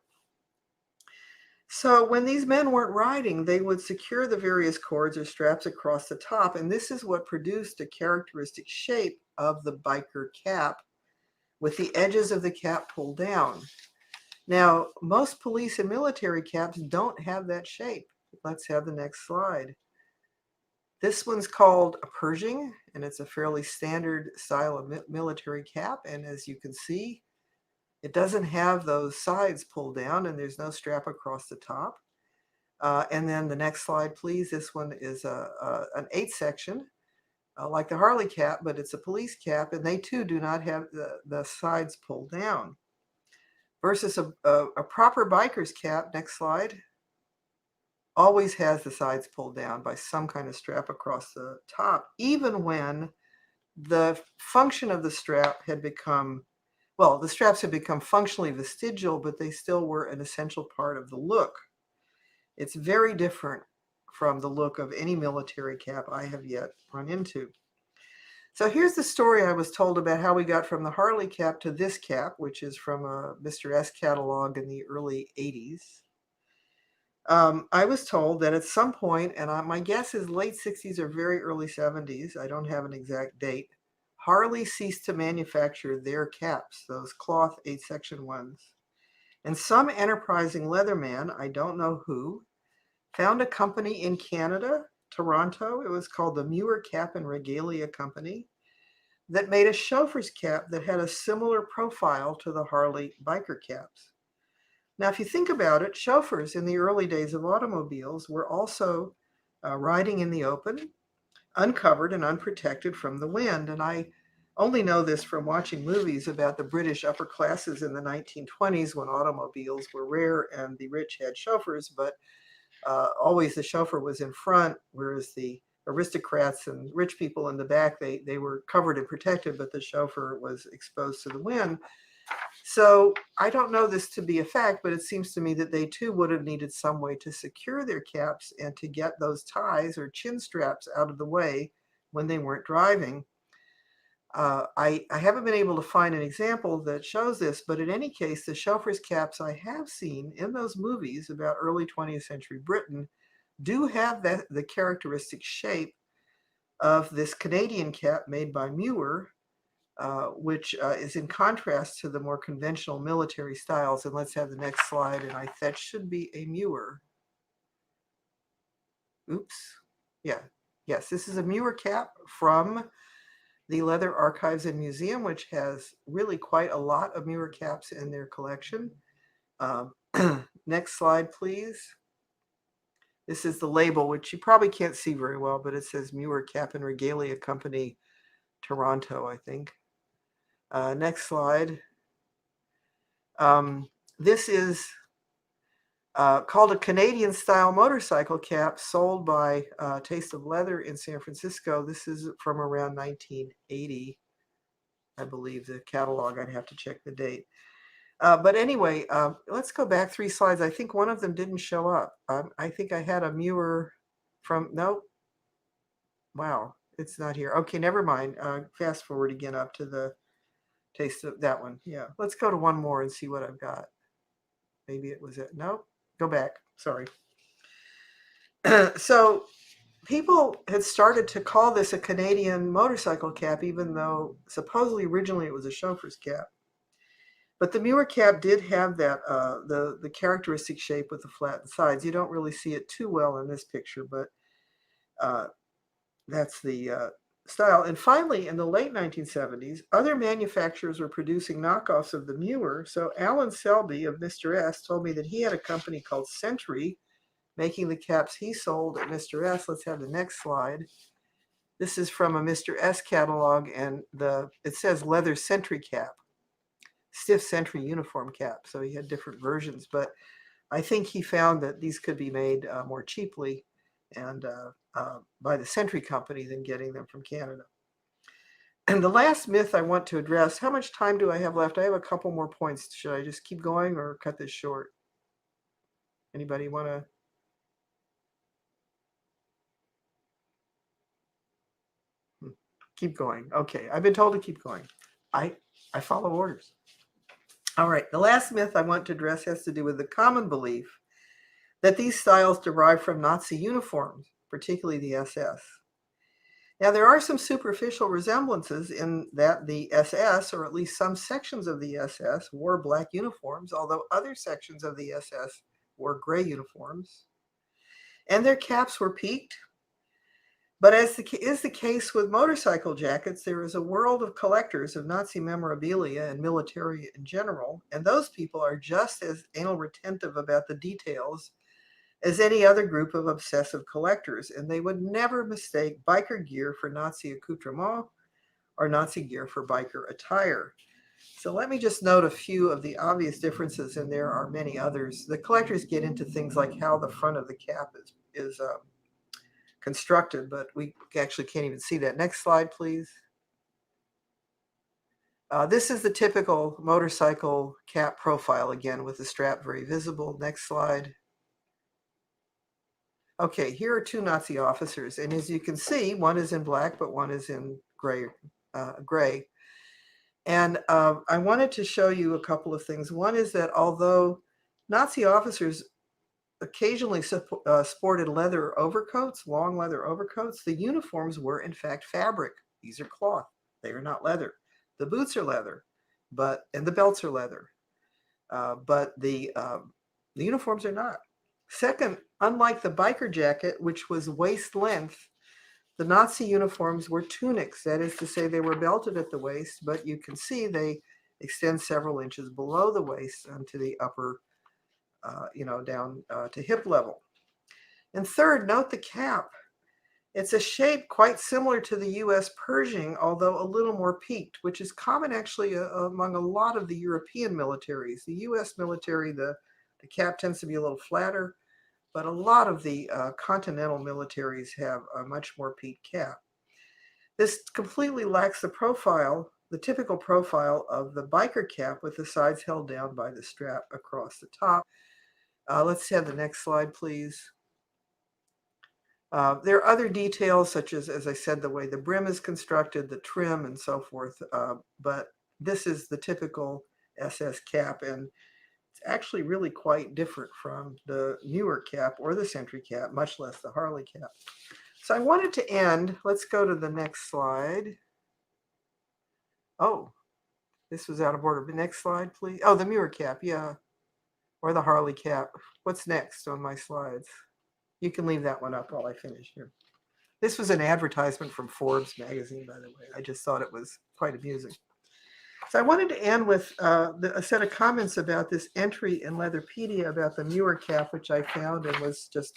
So when these men weren't riding, they would secure the various cords or straps across the top, and this is what produced a characteristic shape of the biker cap, with the edges of the cap pulled down. Now, most police and military caps don't have that shape. Let's have the next slide. This one's called a Pershing, and it's a fairly standard style of military cap, and as you can see, it doesn't have those sides pulled down, and there's no strap across the top. And then the next slide, please. This one is an 8-section, like the Harley cap, but it's a police cap, and they too do not have the sides pulled down. Versus a proper biker's cap, next slide, always has the sides pulled down by some kind of strap across the top, even when the function of the strap had become, well, the straps had become functionally vestigial, but they still were an essential part of the look. It's very different from the look of any military cap I have yet run into. So here's the story I was told about how we got from the Harley cap to this cap, which is from a Mr. S catalog in the early 80s. I was told that at some point, and my guess is late 60s or very early 70s, I don't have an exact date, Harley ceased to manufacture their caps, those cloth 8-section ones. And some enterprising leatherman, I don't know who, found a company in Canada, Toronto. It was called the Muir Cap and Regalia Company, that made a chauffeur's cap that had a similar profile to the Harley biker caps. Now, if you think about it, chauffeurs in the early days of automobiles were also riding in the open, uncovered and unprotected from the wind. And I only know this from watching movies about the British upper classes in the 1920s, when automobiles were rare and the rich had chauffeurs, but always the chauffeur was in front, whereas the aristocrats and rich people in the back, they were covered and protected, but the chauffeur was exposed to the wind. So I don't know this to be a fact, but it seems to me that they too would have needed some way to secure their caps and to get those ties or chin straps out of the way when they weren't driving. I haven't been able to find an example that shows this, but in any case, the chauffeur's caps I have seen in those movies about early 20th century Britain do have the characteristic shape of this Canadian cap made by Muir, which is in contrast to the more conventional military styles. And let's have the next slide, and that should be a Muir. Oops. Yeah. Yes, this is a Muir cap from the Leather Archives and Museum, which has really quite a lot of Muir caps in their collection. Next slide, please. This is the label, which you probably can't see very well, but it says Muir Cap and Regalia Company, Toronto, I think. Next slide. This is called a Canadian-style motorcycle cap sold by Taste of Leather in San Francisco. This is from around 1980, I believe, the catalog. I'd have to check the date. But anyway, let's go back 3 slides. I think one of them didn't show up. I think I had a Muir from, nope. Wow, it's not here. Okay, never mind. Fast forward again up to the Taste of that one. Yeah, let's go to one more and see what I've got. Maybe it was it. Nope, go back. Sorry. So people had started to call this a Canadian motorcycle cap, even though supposedly originally it was a chauffeur's cap. But the Muir cap did have that the characteristic shape with the flattened sides. You don't really see it too well in this picture, but that's the style. And finally, in the late 1970s, other manufacturers were producing knockoffs of the Muir. So Alan Selby of Mr. S told me that he had a company called Sentry making the caps he sold at Mr. S. Let's have the next slide. This is from a Mr. S catalog, and it says leather Sentry cap, stiff Sentry uniform cap. So he had different versions, but I think he found that these could be made more cheaply and by the Sentry company than getting them from Canada. And the last myth I want to address, how much time do I have left? I have a couple more points. Should I just keep going or cut this short? Anybody want to? Keep going. Okay, I've been told to keep going. I follow orders. All right, the last myth I want to address has to do with the common belief that these styles derive from Nazi uniforms, particularly the SS. Now, there are some superficial resemblances in that the SS, or at least some sections of the SS, wore black uniforms, although other sections of the SS wore gray uniforms. And their caps were peaked. But as is the case with motorcycle jackets, there is a world of collectors of Nazi memorabilia and military in general, and those people are just as anal retentive about the details as any other group of obsessive collectors, and they would never mistake biker gear for Nazi accoutrement or Nazi gear for biker attire. So let me just note a few of the obvious differences, and there are many others. The collectors get into things like how the front of the cap is constructed, but we actually can't even see that. Next slide, please. This is the typical motorcycle cap profile, again, with the strap very visible. Next slide. Okay, here are 2 Nazi officers, and as you can see, one is in black, but one is in gray. And I wanted to show you a couple of things. One is that although Nazi officers occasionally sported leather overcoats, long leather overcoats, the uniforms were in fact fabric. These are cloth. They are not leather. The boots are leather, and the belts are leather, but the uniforms are not. Second, unlike the biker jacket, which was waist length, the Nazi uniforms were tunics. That is to say, they were belted at the waist, but you can see they extend several inches below the waist onto the upper, down to hip level. And third, note the cap. It's a shape quite similar to the U.S. Pershing, although a little more peaked, which is common actually among a lot of the European militaries. The U.S. military, the cap tends to be a little flatter, but a lot of the continental militaries have a much more peaked cap. This completely lacks the typical profile of the biker cap with the sides held down by the strap across the top. Let's have the next slide, please. There are other details, such as I said, the way the brim is constructed, the trim, and so forth. But this is the typical SS cap, and it's actually really quite different from the Muir cap or the Sentry cap, much less the Harley cap. So I wanted to end. Let's go to the next slide. Oh, this was out of order. The next slide, please. Oh, the Muir cap, yeah. Or the Harley cap. What's next on my slides? You can leave that one up while I finish here. This was an advertisement from Forbes magazine, by the way. I just thought it was quite amusing. So I wanted to end with a set of comments about this entry in Leatherpedia about the Muir cap, which I found and was just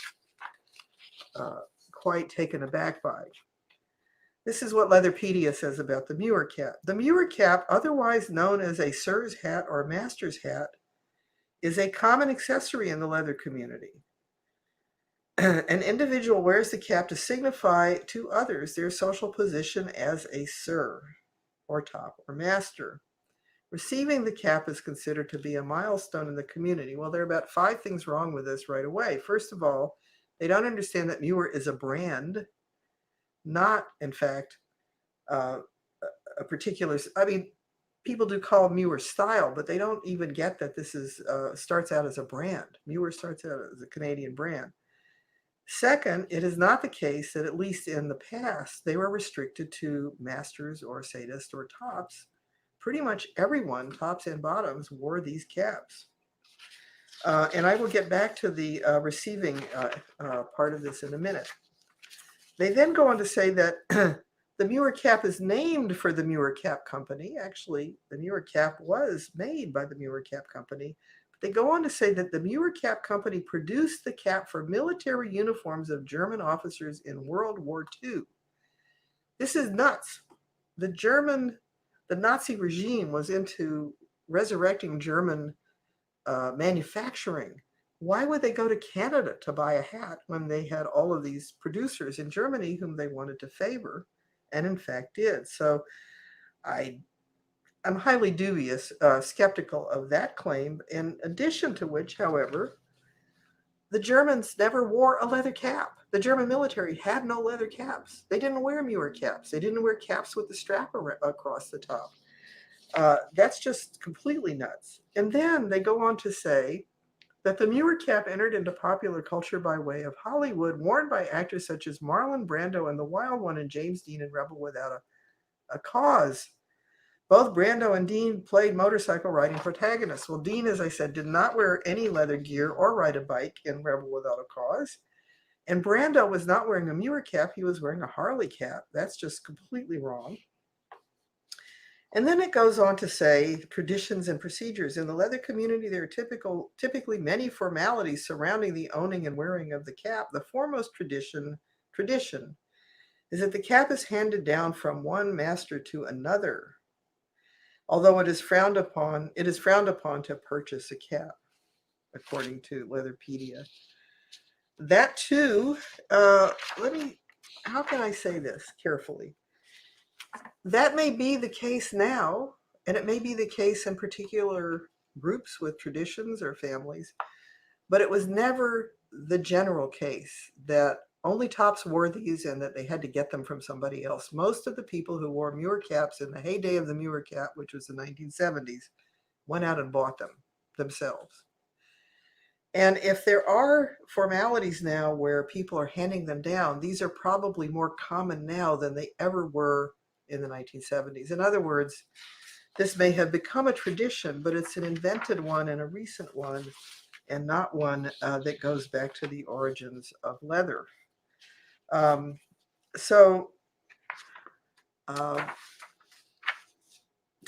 quite taken aback by. This is what Leatherpedia says about the Muir cap. The Muir cap, otherwise known as a Sir's hat or Master's hat, is a common accessory in the leather community. An individual wears the cap to signify to others their social position as a Sir, or top, or Master. Receiving the cap is considered to be a milestone in the community. Well, there are about 5 things wrong with this right away. First of all, they don't understand that Muir is a brand, not, in fact, a particular, I mean, people do call Muir style, but they don't even get that this is starts out as a brand. Muir starts out as a Canadian brand. Second, it is not the case that, at least in the past, they were restricted to masters or sadists or tops. Pretty much everyone, tops and bottoms, wore these caps. And I will get back to the receiving part of this in a minute. They then go on to say that the Muir cap is named for the Muir Cap Company. Actually, the Muir cap was made by the Muir Cap Company. They go on to say that the Muir Cap Company produced the cap for military uniforms of German officers in World War II. This is nuts. The Nazi regime was into resurrecting German manufacturing. Why would they go to Canada to buy a hat when they had all of these producers in Germany whom they wanted to favor, and in fact did? So I'm highly dubious, skeptical of that claim. In addition to which, however, the Germans never wore a leather cap. The German military had no leather caps. They didn't wear Muir caps. They didn't wear caps with the strap across the top. That's just completely nuts. And then they go on to say that the Muir cap entered into popular culture by way of Hollywood, worn by actors such as Marlon Brando and the Wild One and James Dean in Rebel Without a Cause. Both Brando and Dean played motorcycle riding protagonists. Well, Dean, as I said, did not wear any leather gear or ride a bike in Rebel Without a Cause. And Brando was not wearing a Muir cap. He was wearing a Harley cap. That's just completely wrong. And then it goes on to say traditions and procedures. In the leather community, there are typically many formalities surrounding the owning and wearing of the cap. The foremost tradition is that the cap is handed down from one master to another. Although it is frowned upon to purchase a cap, according to Leatherpedia. That too, how can I say this carefully? That may be the case now, and it may be the case in particular groups with traditions or families, but it was never the general case that only tops wore these and that they had to get them from somebody else. Most of the people who wore Muir caps in the heyday of the Muir cap, which was the 1970s, went out and bought them themselves. And if there are formalities now where people are handing them down, these are probably more common now than they ever were in the 1970s. In other words, this may have become a tradition, but it's an invented one and a recent one, and not one that goes back to the origins of leather. To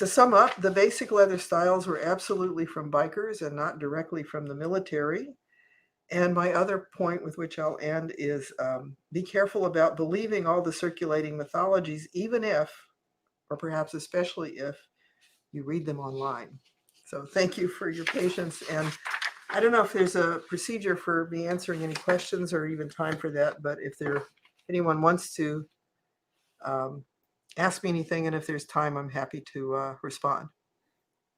sum up, the basic leather styles were absolutely from bikers and not directly from the military. And my other point with which I'll end is be careful about believing all the circulating mythologies, even if, or perhaps especially if, you read them online. So thank you for your patience. And I don't know if there's a procedure for me answering any questions or even time for that, but if anyone wants to ask me anything, and if there's time, I'm happy to respond.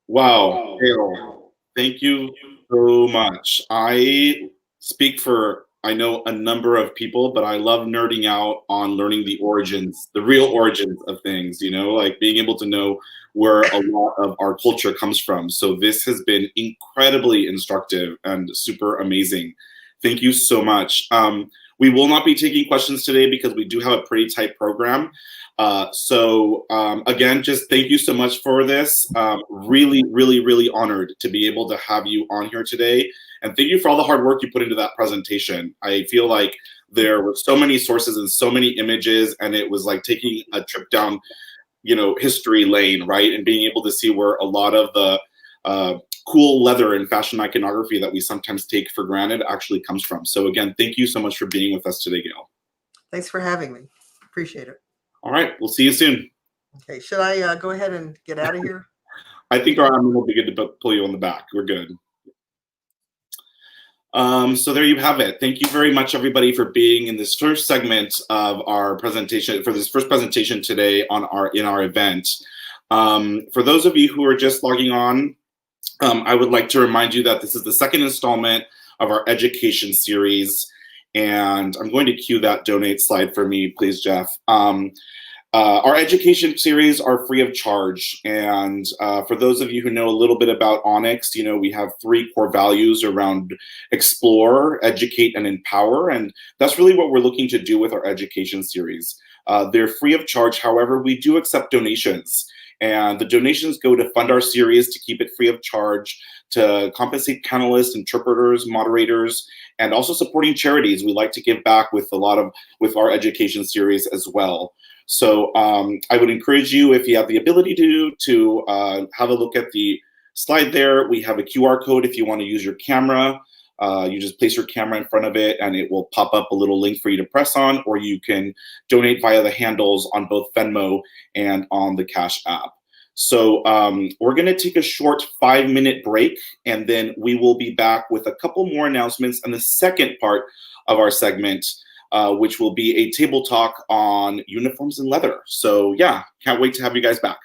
Wow, Gayle, thank you so much. I speak for, I know, a number of people, but I love nerding out on learning the origins, the real origins of things, you know, like being able to know where a lot of our culture comes from. So this has been incredibly instructive and super amazing. Thank you so much. We will not be taking questions today because we do have a pretty tight program. Again, just thank you so much for this. Really, really, really honored to be able to have you on here today. And thank you for all the hard work you put into that presentation. I feel like there were so many sources and so many images, and it was like taking a trip down, you know, history lane, right? And being able to see where a lot of the cool leather and fashion iconography that we sometimes take for granted actually comes from. So again, thank you so much for being with us today, Gayle. Thanks for having me. Appreciate it. All right, we'll see you soon. Okay, should I go ahead and get out of here? I think our arm will be good to pull you on the back. We're good. So there you have it. Thank you very much, everybody, for being in this first segment of our presentation, for this first presentation today in our event. For those of you who are just logging on, I would like to remind you that this is the second installment of our education series. And I'm going to cue that donate slide for me, please, Jeff. Our education series are free of charge. And for those of you who know a little bit about ONYX, you know, we have 3 core values around explore, educate, and empower. And that's really what we're looking to do with our education series. They're free of charge. However, we do accept donations. And the donations go to fund our series, to keep it free of charge, to compensate panelists, interpreters, moderators, and also supporting charities. We like to give back with with our education series as well. So I would encourage you, if you have the ability to have a look at the slide there. We have a QR code if you want to use your camera. You just place your camera in front of it and it will pop up a little link for you to press on, or you can donate via the handles on both Venmo and on the Cash app. So we're going to take a short 5-minute break, and then we will be back with a couple more announcements in the second part of our segment, which will be a table talk on uniforms and leather. So yeah, can't wait to have you guys back.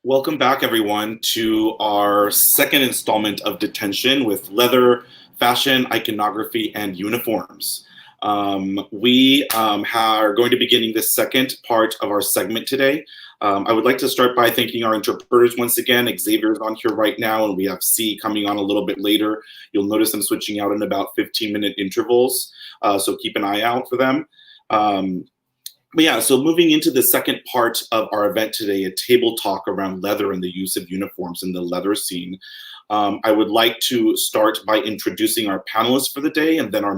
Welcome back, everyone, to our second installment of Detention with leather, fashion, iconography, and uniforms. We are going to be beginning the second part of our segment today. I would like to start by thanking our interpreters once again. Xavier's on here right now, and we have C coming on a little bit later. You'll notice them switching out in about 15-minute intervals, so keep an eye out for them. But yeah, so moving into the second part of our event today, a table talk around leather and the use of uniforms in the leather scene. I would like to start by introducing our panelists for the day and then our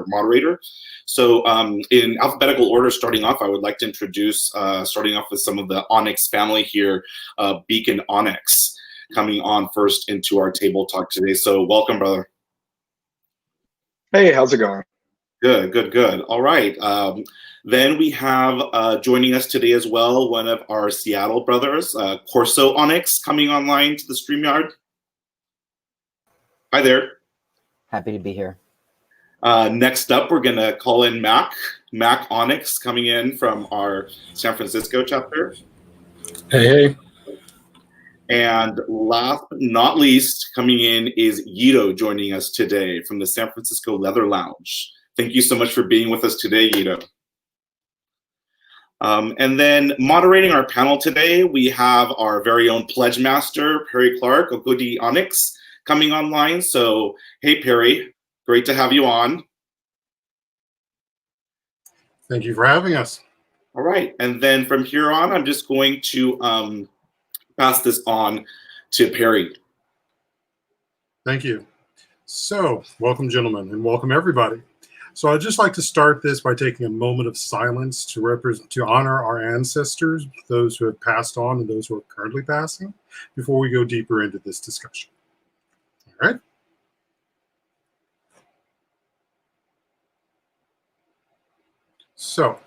moderator. So in alphabetical order, starting off, I would like to introduce, starting off with some of the Onyx family here, Beacon ONYX, coming on first into our table talk today. So welcome, brother. Hey, how's it going? Good, good, good. All right. Then we have joining us today as well, one of our Seattle brothers, Corso ONYX, coming online to the StreamYard. Hi there. Happy to be here. Next up, we're going to call in Mac ONYX, coming in from our San Francisco chapter. Hey, hey. And last but not least, coming in is Yito, joining us today from the San Francisco Leather Lounge. Thank you so much for being with us today, Yito. And then moderating our panel today, we have our very own pledge master, Perry Clark, Okodee ONYX, coming online. So, hey, Perry, great to have you on. Thank you for having us. All right. And then from here on, I'm just going to pass this on to Perry. Thank you. So, welcome, gentlemen, and welcome, everybody. So I'd just like to start this by taking a moment of silence to honor our ancestors, those who have passed on and those who are currently passing, before we go deeper into this discussion. All right? So,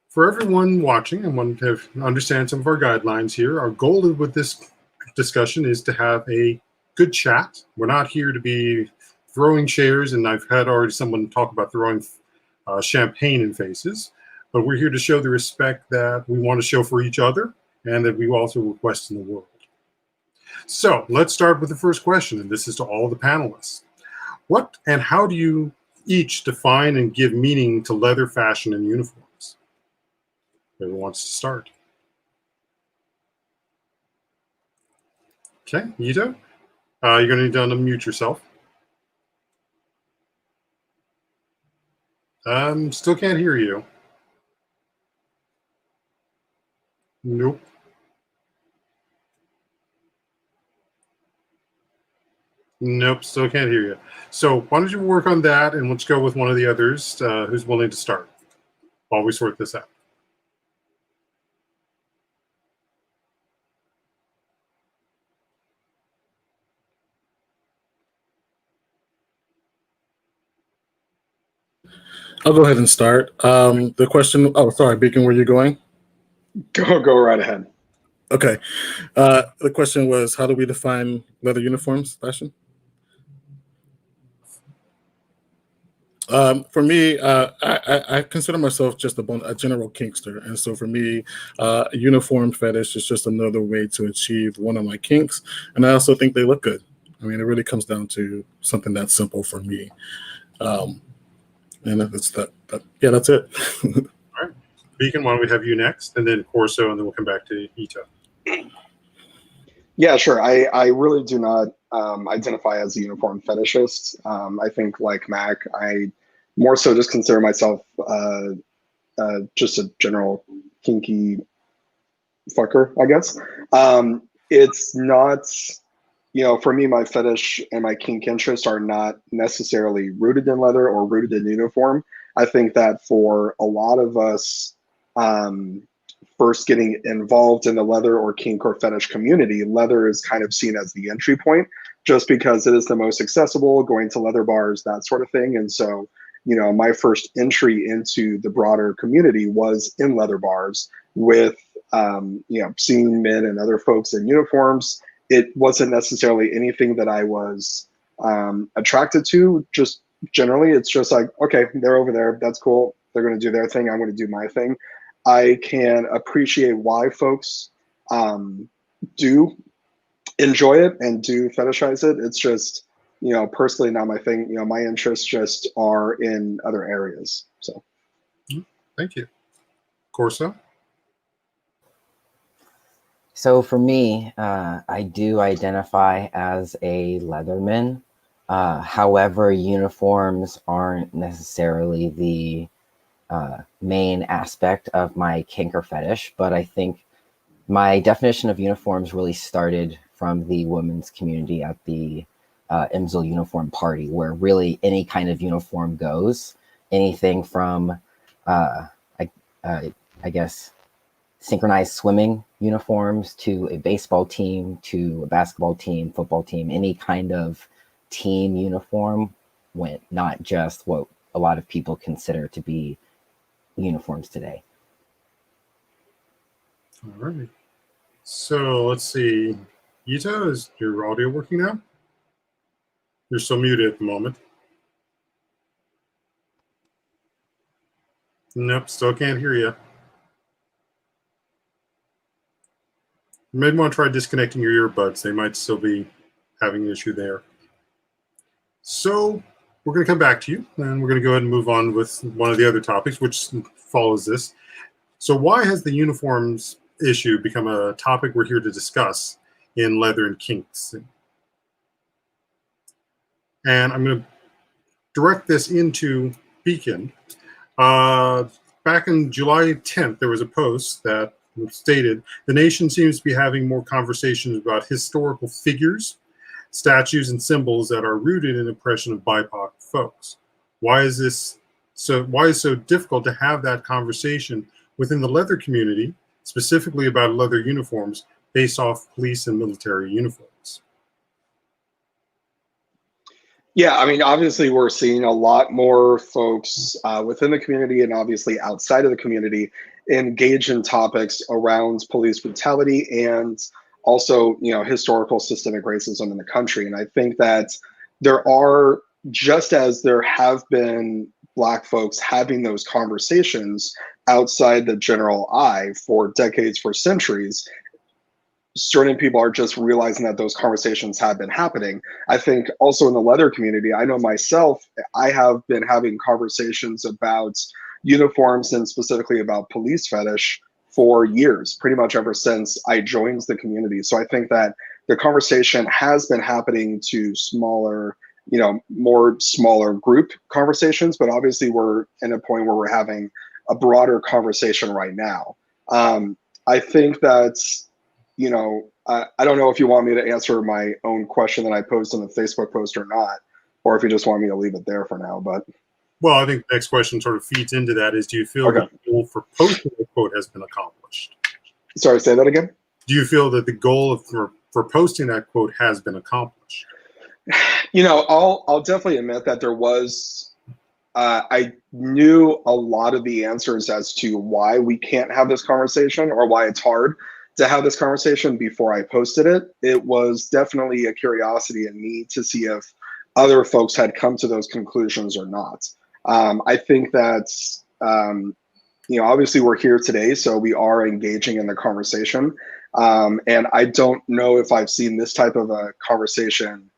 for everyone watching and wanting to understand some of our guidelines here, our goal with this discussion is to have a good chat. We're not here to be throwing chairs, and I've had already someone talk about throwing champagne in faces, but we're here to show the respect that we want to show for each other and that we also request in the world. So let's start with the first question, and this is to all the panelists. What and how do you each define and give meaning to leather, fashion, and uniforms? Whoever wants to start. Okay, Yito, you're going to need to unmute yourself. Still can't hear you. Nope. Nope, still can't hear you. So why don't you work on that, and let's go with one of the others who's willing to start while we sort this out. I'll go ahead and start. The question, oh, sorry, Beacon, where are you going? Go right ahead. Okay. The question was, how do we define leather uniforms, fashion? For me, I consider myself just a general kinkster. And so for me, a uniform fetish is just another way to achieve one of my kinks. And I also think they look good. I mean, it really comes down to something that simple for me. And that's that. Yeah, that's it. All right. Beacon, why don't we have you next, and then Corso, and then we'll come back to Yito. Yeah, sure. I really do not identify as a uniform fetishist. I think, like Mac, I more so just consider myself just a general kinky fucker, I guess. It's not, for me, my fetish and my kink interests are not necessarily rooted in leather or rooted in uniform. I think that for a lot of us, first getting involved in the leather or kink or fetish community, leather is kind of seen as the entry point, just because it is the most accessible, going to leather bars, that sort of thing. And so, my first entry into the broader community was in leather bars with, seeing men and other folks in uniforms. It wasn't necessarily anything that I was attracted to. Just generally, it's just like, okay, they're over there. That's cool. They're going to do their thing. I'm going to do my thing. I can appreciate why folks do enjoy it and do fetishize it. It's just, personally not my thing. My interests just are in other areas. So. Thank you. Corso? So for me, I do identify as a Leatherman. However, uniforms aren't necessarily the main aspect of my kink or fetish, but I think my definition of uniforms really started from the women's community at the IMSL uniform party, where really any kind of uniform goes. Anything from, I guess, synchronized swimming uniforms to a baseball team, to a basketball team, football team, any kind of team uniform went, not just what a lot of people consider to be uniforms today. All right. So let's see. Yito, is your audio working now? You're still muted at the moment. Nope, still can't hear you. You might want to try disconnecting your earbuds. They might still be having an issue there. So we're going to come back to you, and we're going to go ahead and move on with one of the other topics, which follows this. So why has the uniforms issue become a topic we're here to discuss in Leather and Kinks? And I'm going to direct this into Beacon. Back on July 10th, there was a post that stated, the nation seems to be having more conversations about historical figures, statues, and symbols that are rooted in oppression of BIPOC folks. Why is it so difficult to have that conversation within the leather community, specifically about leather uniforms based off police and military uniforms? Yeah, I mean, obviously we're seeing a lot more folks within the community and obviously outside of the community engage in topics around police brutality and also, historical systemic racism in the country. And I think that there are, just as there have been Black folks having those conversations outside the general eye for decades, for centuries, certain people are just realizing that those conversations have been happening. I think also in the leather community, I know myself, I have been having conversations about uniforms and specifically about police fetish for years, pretty much ever since I joined the community. So I think that the conversation has been happening to smaller, more smaller group conversations, but obviously we're in a point where we're having a broader conversation right now. I think that's, I don't know if you want me to answer my own question that I posed on the Facebook post or not, or if you just want me to leave it there for now. But well, I think the next question sort of feeds into that is, do you feel that the goal for posting the quote has been accomplished? Sorry, say that again? Do you feel that the goal for posting that quote has been accomplished? I'll definitely admit that there was, I knew a lot of the answers as to why we can't have this conversation or why it's hard to have this conversation before I posted it. It was definitely a curiosity in me to see if other folks had come to those conclusions or not. I think that, obviously we're here today, so we are engaging in the conversation. And I don't know if I've seen this type of a conversation,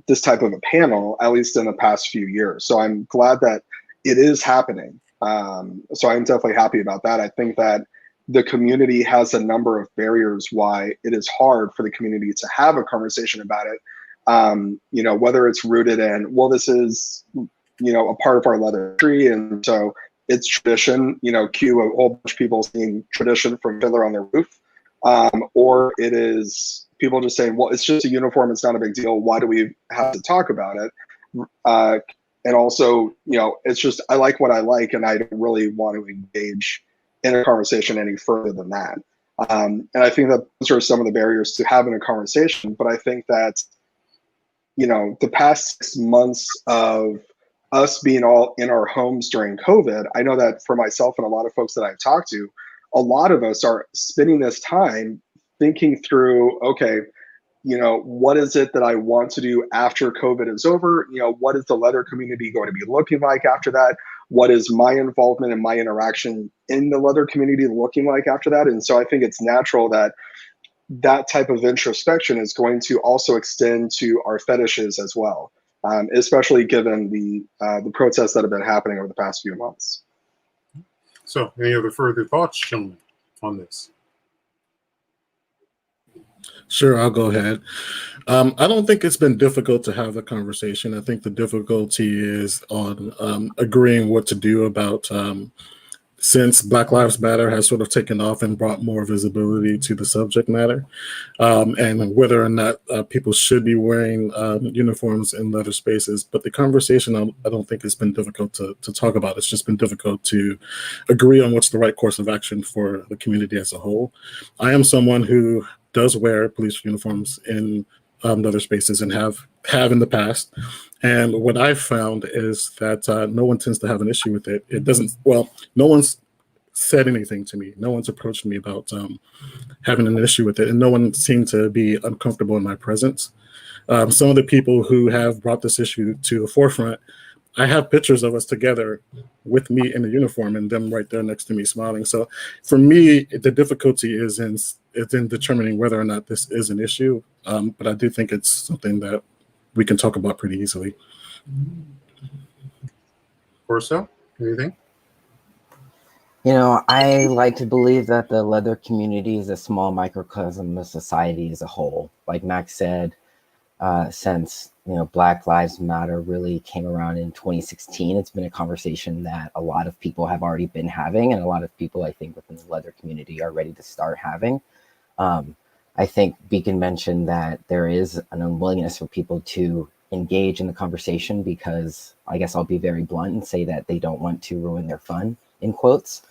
this type of a panel, at least in the past few years. So I'm glad that it is happening. So I'm definitely happy about that. I think that the community has a number of barriers why it is hard for the community to have a conversation about it. Whether it's rooted in, well, this is, a part of our leather tree, and so it's tradition, cue a whole bunch of people seeing tradition from Fiddler on the Roof, or it is people just saying, well, it's just a uniform, it's not a big deal, why do we have to talk about it? And also, it's just, I like what I like, and I don't really want to engage in a conversation any further than that. And I think that those are some of the barriers to having a conversation. But I think that, the past 6 months of us being all in our homes during COVID, I know that for myself and a lot of folks that I've talked to, a lot of us are spending this time thinking through, okay, what is it that I want to do after COVID is over? What is the leather community going to be looking like after that? What is my involvement and my interaction in the leather community looking like after that? And so I think it's natural that that type of introspection is going to also extend to our fetishes as well, especially given the protests that have been happening over the past few months. So, any other further thoughts, gentlemen, on this? Sure, I'll go ahead. I don't think it's been difficult to have a conversation. I think the difficulty is on agreeing what to do about since Black Lives Matter has sort of taken off and brought more visibility to the subject matter, and whether or not people should be wearing uniforms in leather spaces. But the conversation, I don't think it's been difficult to talk about. It's just been difficult to agree on what's the right course of action for the community as a whole. I am someone who does wear police uniforms in leather spaces and have in the past. And what I've found is that no one tends to have an issue with it. It doesn't, well, no one's said anything to me. No one's approached me about having an issue with it. And no one seemed to be uncomfortable in my presence. Some of the people who have brought this issue to the forefront, I have pictures of us together with me in a uniform and them right there next to me smiling. So for me, the difficulty is in determining whether or not this is an issue. But I do think it's something that we can talk about pretty easily. Corso, anything? You know, I like to believe that the leather community is a small microcosm of society as a whole. Like Max said, since Black Lives Matter really came around in 2016, it's been a conversation that a lot of people have already been having, and a lot of people, I think, within the leather community are ready to start having. I think Beacon mentioned that there is an unwillingness for people to engage in the conversation because, I guess I'll be very blunt and say that they don't want to ruin their fun, in quotes.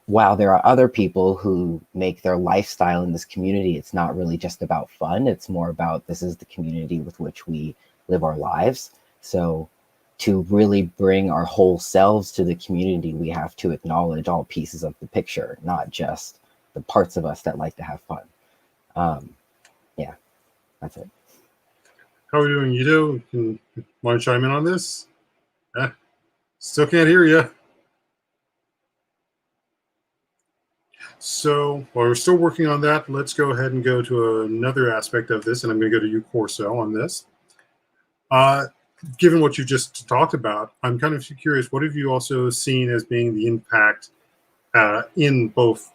While there are other people who make their lifestyle in this community, it's not really just about fun. It's more about this is the community with which we live our lives. So to really bring our whole selves to the community, we have to acknowledge all pieces of the picture, not just the parts of us that like to have fun. Yeah, that's it. How are we doing, Yito? Want to chime in on this? Still can't hear you. So while we're still working on that, let's go ahead and go to another aspect of this, and I'm going to go to you, Corso, on this. Given what you just talked about, I'm kind of curious, what have you also seen as being the impact in both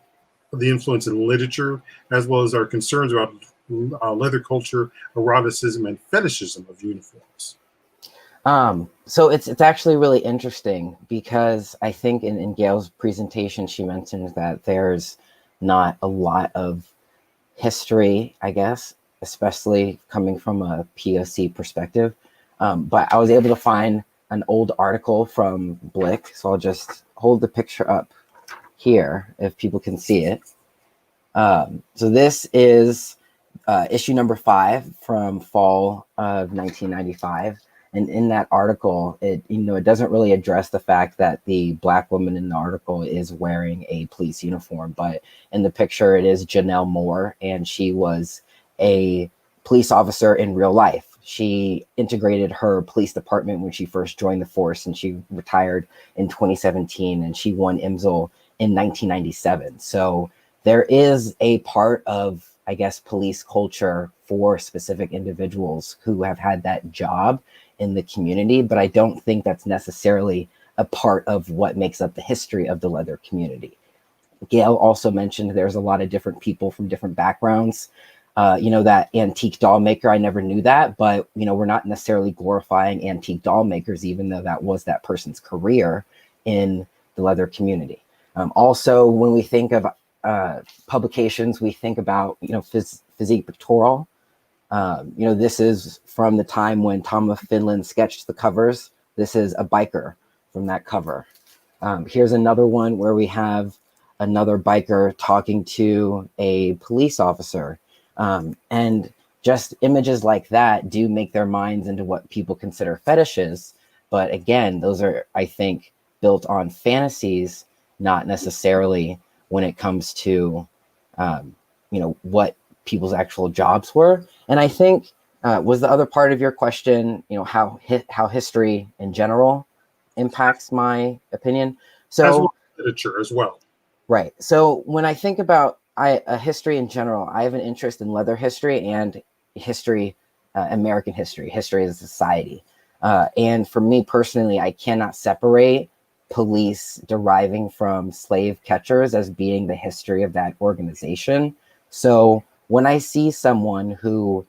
the influence in literature as well as our concerns about leather culture, eroticism, and fetishism of uniforms? So it's actually really interesting because I think in Gayle's presentation, she mentioned that there's not a lot of history, I guess, especially coming from a POC perspective. But I was able to find an old article from Blick. So I'll just hold the picture up here if people can see it. So this is issue number 5 from fall of 1995. And in that article, it doesn't really address the fact that the Black woman in the article is wearing a police uniform, but in the picture it is Janelle Moore, and she was a police officer in real life. She integrated her police department when she first joined the force, and she retired in 2017, and she won IMSL in 1997. So there is a part of, I guess, police culture for specific individuals who have had that job in the community, but I don't think that's necessarily a part of what makes up the history of the leather community. Gayle also mentioned there's a lot of different people from different backgrounds. That antique doll maker, I never knew that, but we're not necessarily glorifying antique doll makers, even though that was that person's career in the leather community. Also, when we think of publications, we think about Physique Pictorial. This is from the time when Tom of Finland sketched the covers. This is a biker from that cover. Here's another one where we have another biker talking to a police officer. And just images like that do make their minds into what people consider fetishes. But again, those are, I think, built on fantasies, not necessarily when it comes to, what people's actual jobs were. And I think was the other part of your question, how history in general impacts my opinion. So as well as literature as well. Right. So when I think about history in general. I have an interest in leather history and history, American history, history as a society. And for me personally, I cannot separate police deriving from slave catchers as being the history of that organization. So when I see someone who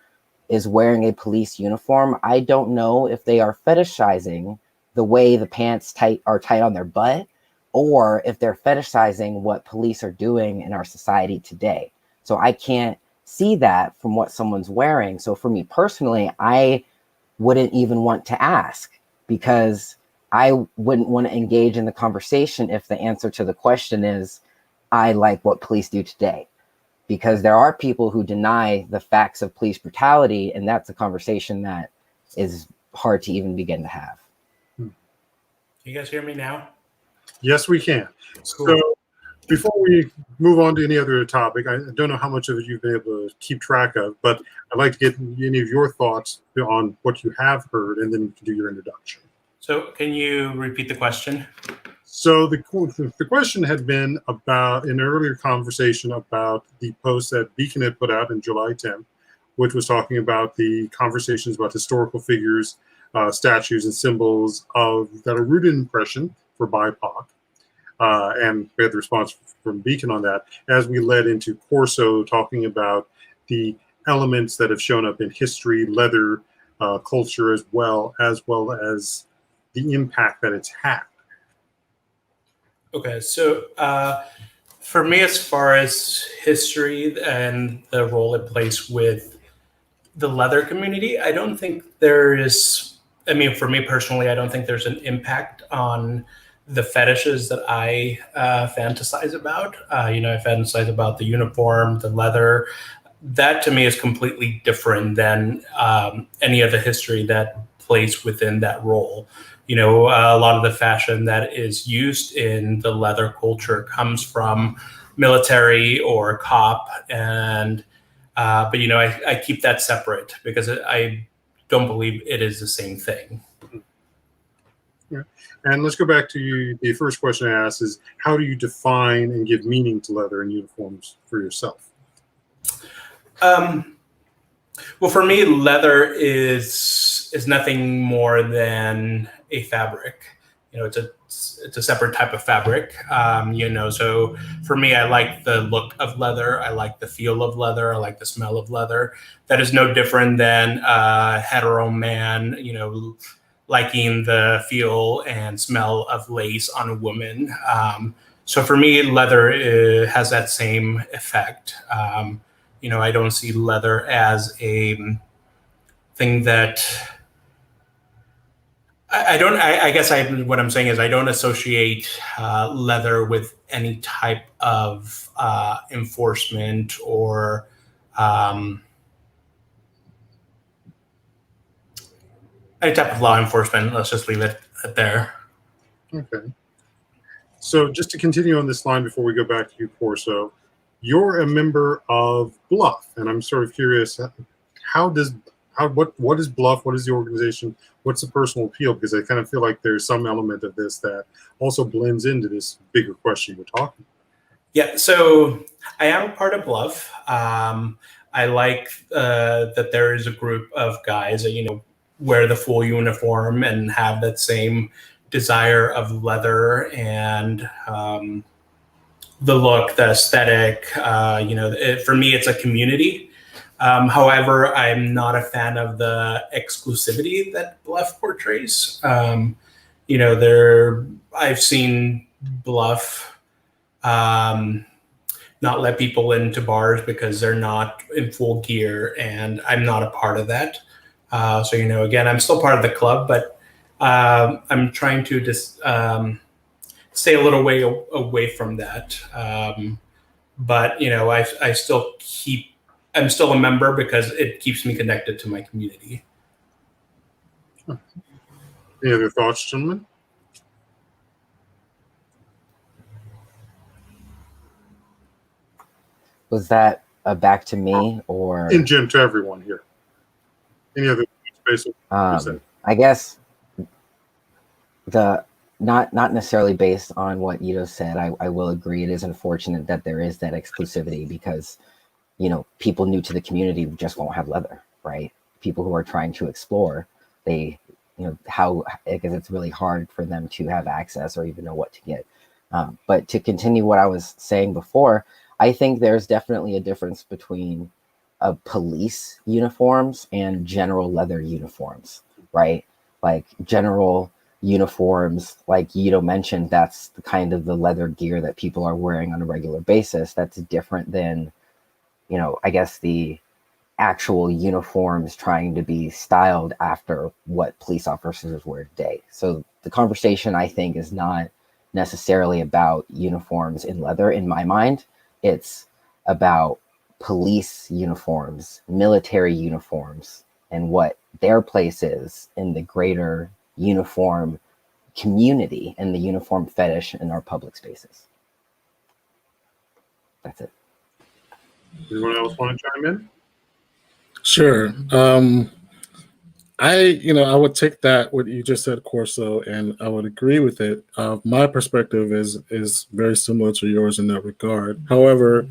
is wearing a police uniform, I don't know if they are fetishizing the way the pants are tight on their butt, or if they're fetishizing what police are doing in our society today. So I can't see that from what someone's wearing. So for me personally, I wouldn't even want to ask, because I wouldn't want to engage in the conversation if the answer to the question is, I like what police do today. Because there are people who deny the facts of police brutality, and that's a conversation that is hard to even begin to have. Can you guys hear me now? Yes, we can. Cool. So before we move on to any other topic, I don't know how much of it you've been able to keep track of, but I'd like to get any of your thoughts on what you have heard, and then you can do your introduction. So can you repeat the question? So the question had been about, in an earlier conversation, about the post that Beacon had put out in July 10th, which was talking about the conversations about historical figures, statues, and symbols that are rooted in oppression for BIPOC. And we had the response from Beacon on that, as we led into Corso talking about the elements that have shown up in history, leather, culture, as well as the impact that it's had. Okay, so for me, as far as history and the role it plays with the leather community, I don't think there is, I mean, for me personally, I don't think there's an impact on the fetishes that I fantasize about. I fantasize about the uniform, the leather. That to me is completely different than any of the history that plays within that role. A lot of the fashion that is used in the leather culture comes from military or cop, and but I keep that separate because I don't believe it is the same thing. Yeah. And let's go back to the first question I asked: is how do you define and give meaning to leather and uniforms for yourself? Well, for me, leather is nothing more than a fabric. It's a separate type of fabric. So for me, I like the look of leather. I like the feel of leather. I like the smell of leather. That is no different than a hetero man, liking the feel and smell of lace on a woman. So for me, leather has that same effect. I don't see leather as a thing that I guess what I'm saying is I don't associate leather with any type of enforcement or any type of law enforcement. Let's just leave it there. Okay. So just to continue on this line before we go back to you, Corso, you're a member of Bluff, and I'm sort of curious, what is Bluff? What is the organization? What's the personal appeal? Because I kind of feel like there's some element of this that also blends into this bigger question we're talking about. Yeah, so I am a part of Bluff. I like that there is a group of guys that, wear the full uniform and have that same desire of leather and the look, the aesthetic. For me, it's a community. However, I'm not a fan of the exclusivity that Bluff portrays. I've seen Bluff not let people into bars because they're not in full gear, and I'm not a part of that. Again, I'm still part of the club, but I'm trying to just stay a little way away from that. But I'm still a member because it keeps me connected to my community. Any other thoughts, gentlemen? Was that back to me or To everyone here? Any other space? I guess not necessarily based on what Yito said. I will agree. It is unfortunate that there is that exclusivity because, you know, people new to the community just won't have leather, right? People who are trying to explore, they, you know, because it's really hard for them to have access or even know what to get. But to continue what I was saying before, I think there's definitely a difference between police uniforms and general leather uniforms, right? Like general uniforms, like Yito mentioned, that's the kind of the leather gear that people are wearing on a regular basis. That's different than, you know, I guess the actual uniforms trying to be styled after what police officers wear today. So the conversation, I think, is not necessarily about uniforms in leather in my mind. It's about police uniforms, military uniforms, and what their place is in the greater uniform community and the uniform fetish in our public spaces. That's it. Anyone else want to chime in? Sure. I would take that what you just said, Corso, and I would agree with it. My perspective is very similar to yours in that regard. However,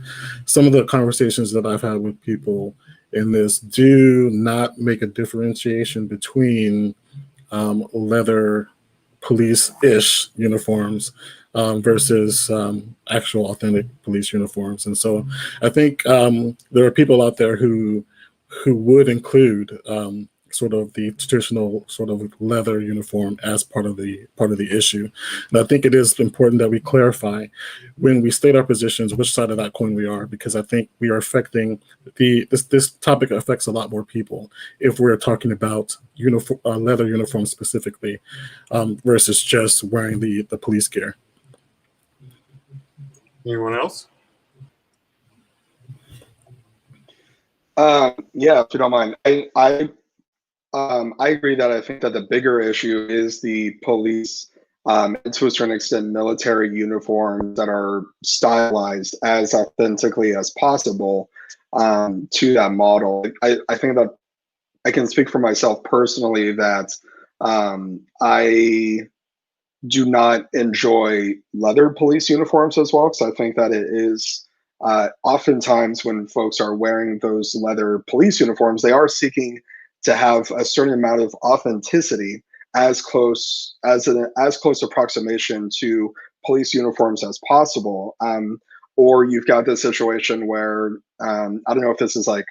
some of the conversations that I've had with people in this do not make a differentiation between leather police-ish uniforms versus actual authentic police uniforms. And so I think there are people out there who would include sort of the traditional sort of leather uniform as part of the issue. And I think it is important that we clarify when we state our positions, which side of that coin we are, because I think we are affecting this topic affects a lot more people if we're talking about leather uniforms specifically versus just wearing the police gear. Anyone else? Yeah, if you don't mind, I agree that I think that the bigger issue is the police, and to a certain extent, military uniforms that are stylized as authentically as possible to that model. I think that I can speak for myself personally that I do not enjoy leather police uniforms as well, because I think that it is oftentimes when folks are wearing those leather police uniforms, they are seeking to have a certain amount of authenticity, as close approximation to police uniforms as possible. Or you've got this situation where I don't know if this is like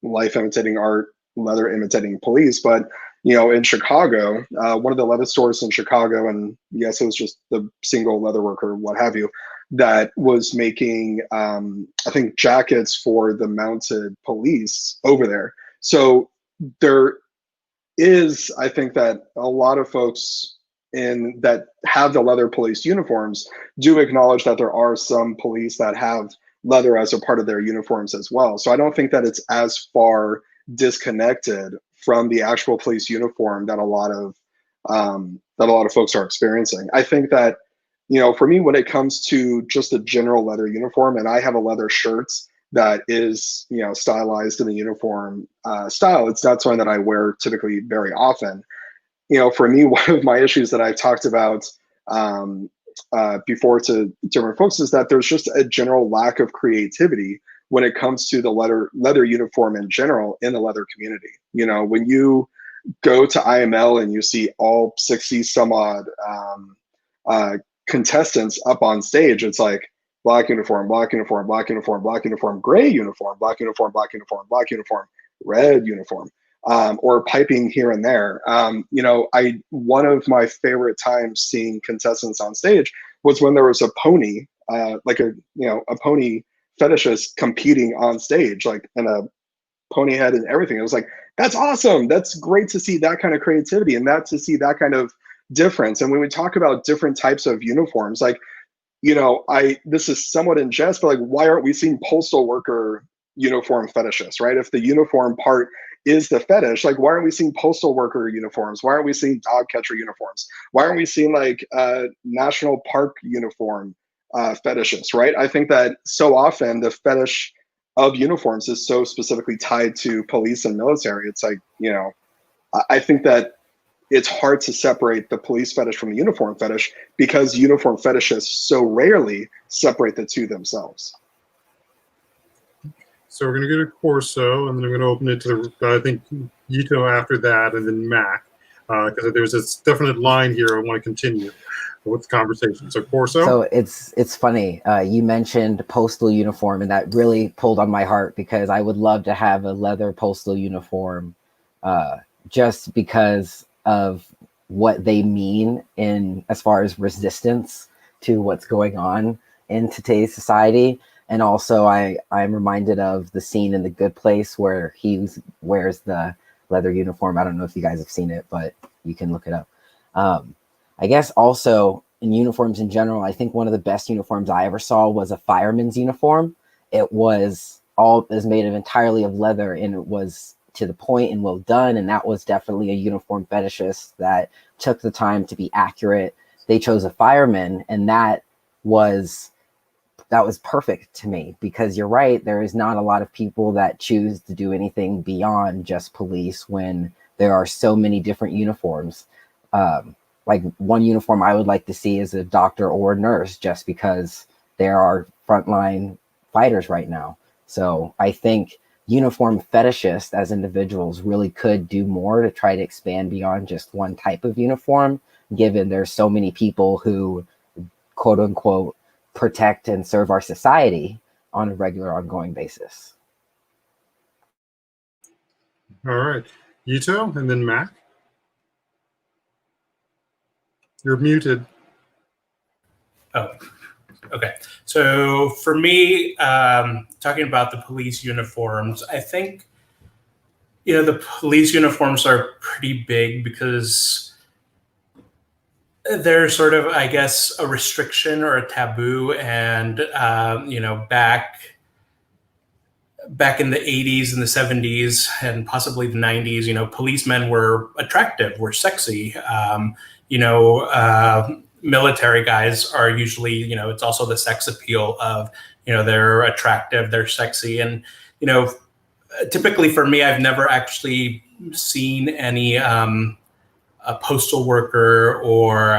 life imitating art, leather imitating police, but you know, in Chicago, one of the leather stores in Chicago, and yes, it was just the single leather worker, what have you, that was making I think jackets for the mounted police over there. So there is, I think that a lot of folks that have the leather police uniforms do acknowledge that there are some police that have leather as a part of their uniforms as well. So I don't think that it's as far disconnected from the actual police uniform that a lot of folks are experiencing. I think that, you know, for me, when it comes to just a general leather uniform, and I have a leather shirt that is, you know, stylized in the uniform style, it's not something that I wear typically very often. You know, for me, one of my issues that I've talked about before to different folks is that there's just a general lack of creativity when it comes to the leather uniform in general in the leather community. You know, when you go to IML and you see all 60 some odd contestants up on stage, it's like black uniform, black uniform, black uniform, black uniform, gray uniform, black uniform, black uniform, black uniform, red uniform, or piping here and there. You know, one of my favorite times seeing contestants on stage was when there was a pony, like a pony fetishist competing on stage, like in a pony head and everything. It was like, that's awesome. That's great to see that kind of creativity and to see that kind of difference. And when we talk about different types of uniforms, like, you know, this is somewhat in jest, but like, why aren't we seeing postal worker uniform fetishists, right? If the uniform part is the fetish, like, why aren't we seeing postal worker uniforms? Why aren't we seeing dog catcher uniforms? Why aren't we seeing like national park uniform fetishists, right? I think that so often the fetish of uniforms is so specifically tied to police and military. It's like, you know, I think that it's hard to separate the police fetish from the uniform fetish because uniform fetishists so rarely separate the two themselves. So we're going to go to Corso, and then I'm going to open it to, I think, Yito after that, and then Mac, because there's this definite line here I want to continue with the conversation. So Corso? So it's funny. You mentioned postal uniform, and that really pulled on my heart because I would love to have a leather postal uniform just because of what they mean in as far as resistance to what's going on in today's society. And also I'm reminded of the scene in The Good Place where he wears the leather uniform. I don't know if you guys have seen it, but you can look it up. I guess also in uniforms in general, I think one of the best uniforms I ever saw was a fireman's uniform. It was made of entirely of leather, and it was to the point and well done. And that was definitely a uniform fetishist that took the time to be accurate. They chose a fireman, and that was perfect to me, because you're right, there is not a lot of people that choose to do anything beyond just police when there are so many different uniforms. Like one uniform I would like to see is a doctor or a nurse, just because there are frontline fighters right now. So I think uniform fetishists as individuals really could do more to try to expand beyond just one type of uniform, given there's so many people who, quote unquote, protect and serve our society on a regular, ongoing basis. All right. Yito, and then Mac. You're muted. Oh, okay. So for me, talking about the police uniforms, I think, the police uniforms are pretty big because they're sort of, I guess, a restriction or a taboo. And, back in the 80s and the 70s and possibly the 90s, policemen were attractive, were sexy. Military guys are usually, it's also the sex appeal of, they're attractive, they're sexy. And, typically for me, I've never actually seen any a postal worker or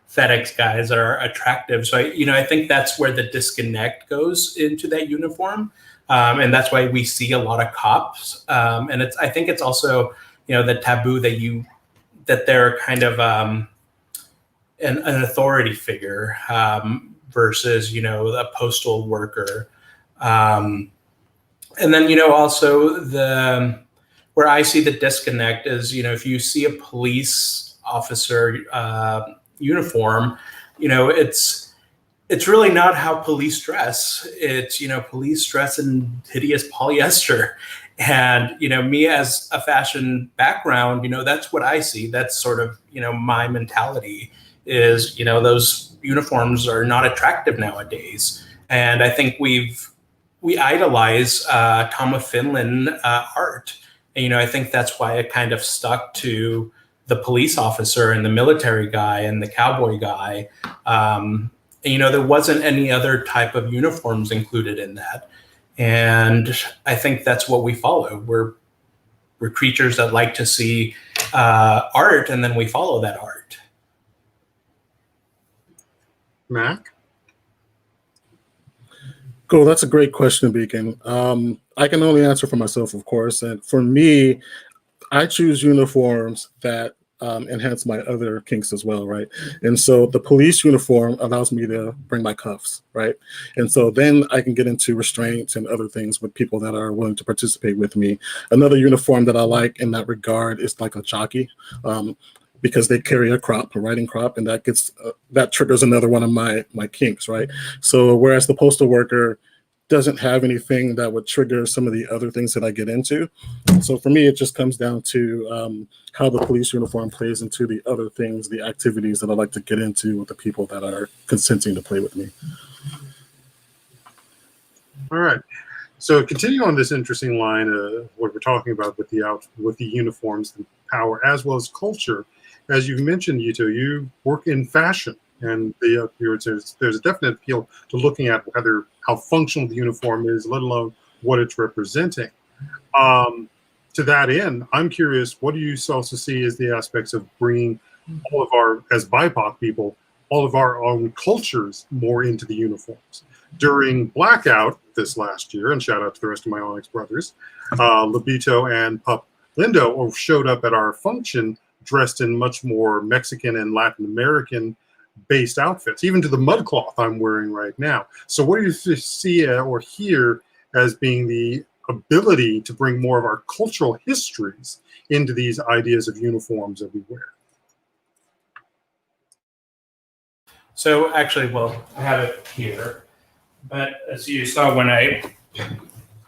FedEx guys that are attractive. So, I think that's where the disconnect goes into that uniform. And that's why we see a lot of cops. And I think it's also, the taboo that they're kind of an authority figure versus, a postal worker. And then, also where I see the disconnect is, if you see a police officer uniform, it's really not how police dress. It's, police dress in hideous polyester. And, me as a fashion background, that's what I see. That's sort of, my mentality is, those uniforms are not attractive nowadays. And I think we idolize Tom of Finland art. And, I think that's why it kind of stuck to the police officer and the military guy and the cowboy guy. There wasn't any other type of uniforms included in that. And I think that's what we follow. We're creatures that like to see art, and then we follow that art. Mac? Cool. That's a great question, Beacon. I can only answer for myself, of course. And for me, I choose uniforms that enhance my other kinks as well, right? And so the police uniform allows me to bring my cuffs, right? And so then I can get into restraints and other things with people that are willing to participate with me. Another uniform that I like in that regard is like a jockey, because they carry a riding crop, and that triggers another one of my kinks, right? So whereas the postal worker doesn't have anything that would trigger some of the other things that I get into. So for me, it just comes down to how the police uniform plays into the other things, the activities that I like to get into with the people that are consenting to play with me. All right. So continue on this interesting line of what we're talking about with the uniforms and power, as well as culture. As you mentioned, Yito, you work in fashion, and there's a definite appeal to looking at how functional the uniform is, let alone what it's representing. to that end, I'm curious, what do you also see as the aspects of bringing all of our, as BIPOC people, all of our own cultures more into the uniforms? During Blackout this last year, and shout out to the rest of my Onyx brothers, Lobito and Pup Lindo showed up at our function dressed in much more Mexican and Latin American based outfits, even to the mud cloth I'm wearing right now. So what do you see or hear as being the ability to bring more of our cultural histories into these ideas of uniforms that we wear? So actually, well, I have it here, but as you saw when I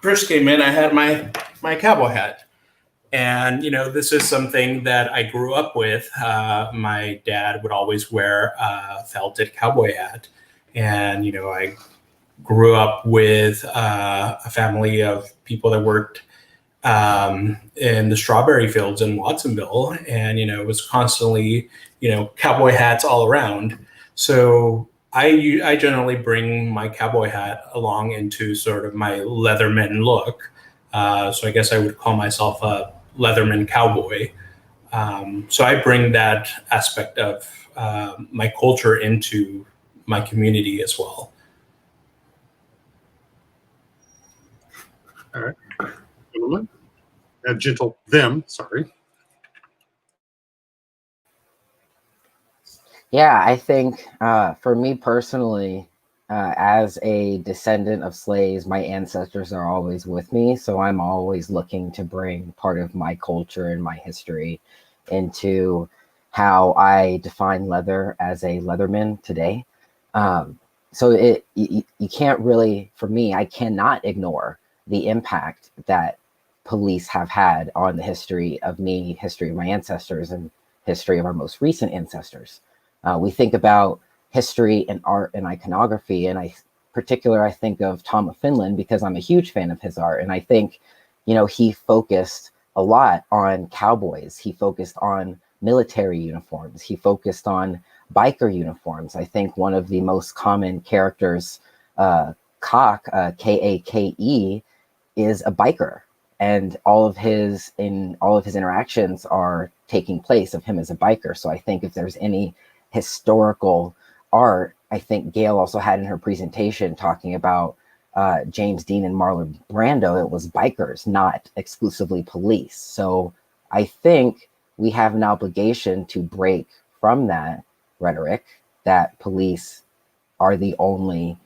first came in, I had my cowboy hat. And, you know, this is something that I grew up with. My dad would always wear a felted cowboy hat. And, you know, I grew up with a family of people that worked in the strawberry fields in Watsonville. And, you know, it was constantly, you know, cowboy hats all around. So I generally bring my cowboy hat along into sort of my Leatherman look. So I guess I would call myself a Leatherman cowboy. So I bring that aspect of my culture into my community as well. All right, gentlemen, gentle them, sorry. Yeah, I think for me personally, as a descendant of slaves, my ancestors are always with me. So I'm always looking to bring part of my culture and my history into how I define leather as a leatherman today. So you can't really, for me, I cannot ignore the impact that police have had on the history of me, history of my ancestors, and history of our most recent ancestors. We think about history and art and iconography, and I think of Tom of Finland because I'm a huge fan of his art, and I think, you know, he focused a lot on cowboys. He focused on military uniforms. He focused on biker uniforms. I think one of the most common characters, Kake, K-A-K-E, is a biker, and all of his interactions are taking place of him as a biker. So I think if there's any historical art, I think Gayle also had in her presentation talking about James Dean and Marlon Brando, it was bikers, not exclusively police. So I think we have an obligation to break from that rhetoric that police are the only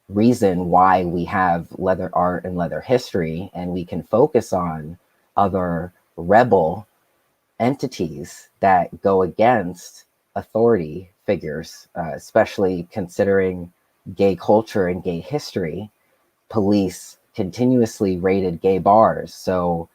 reason why we have leather art and leather history, and we can focus on other rebel entities that go against authority figures, especially considering gay culture and gay history. Police continuously raided gay bars, so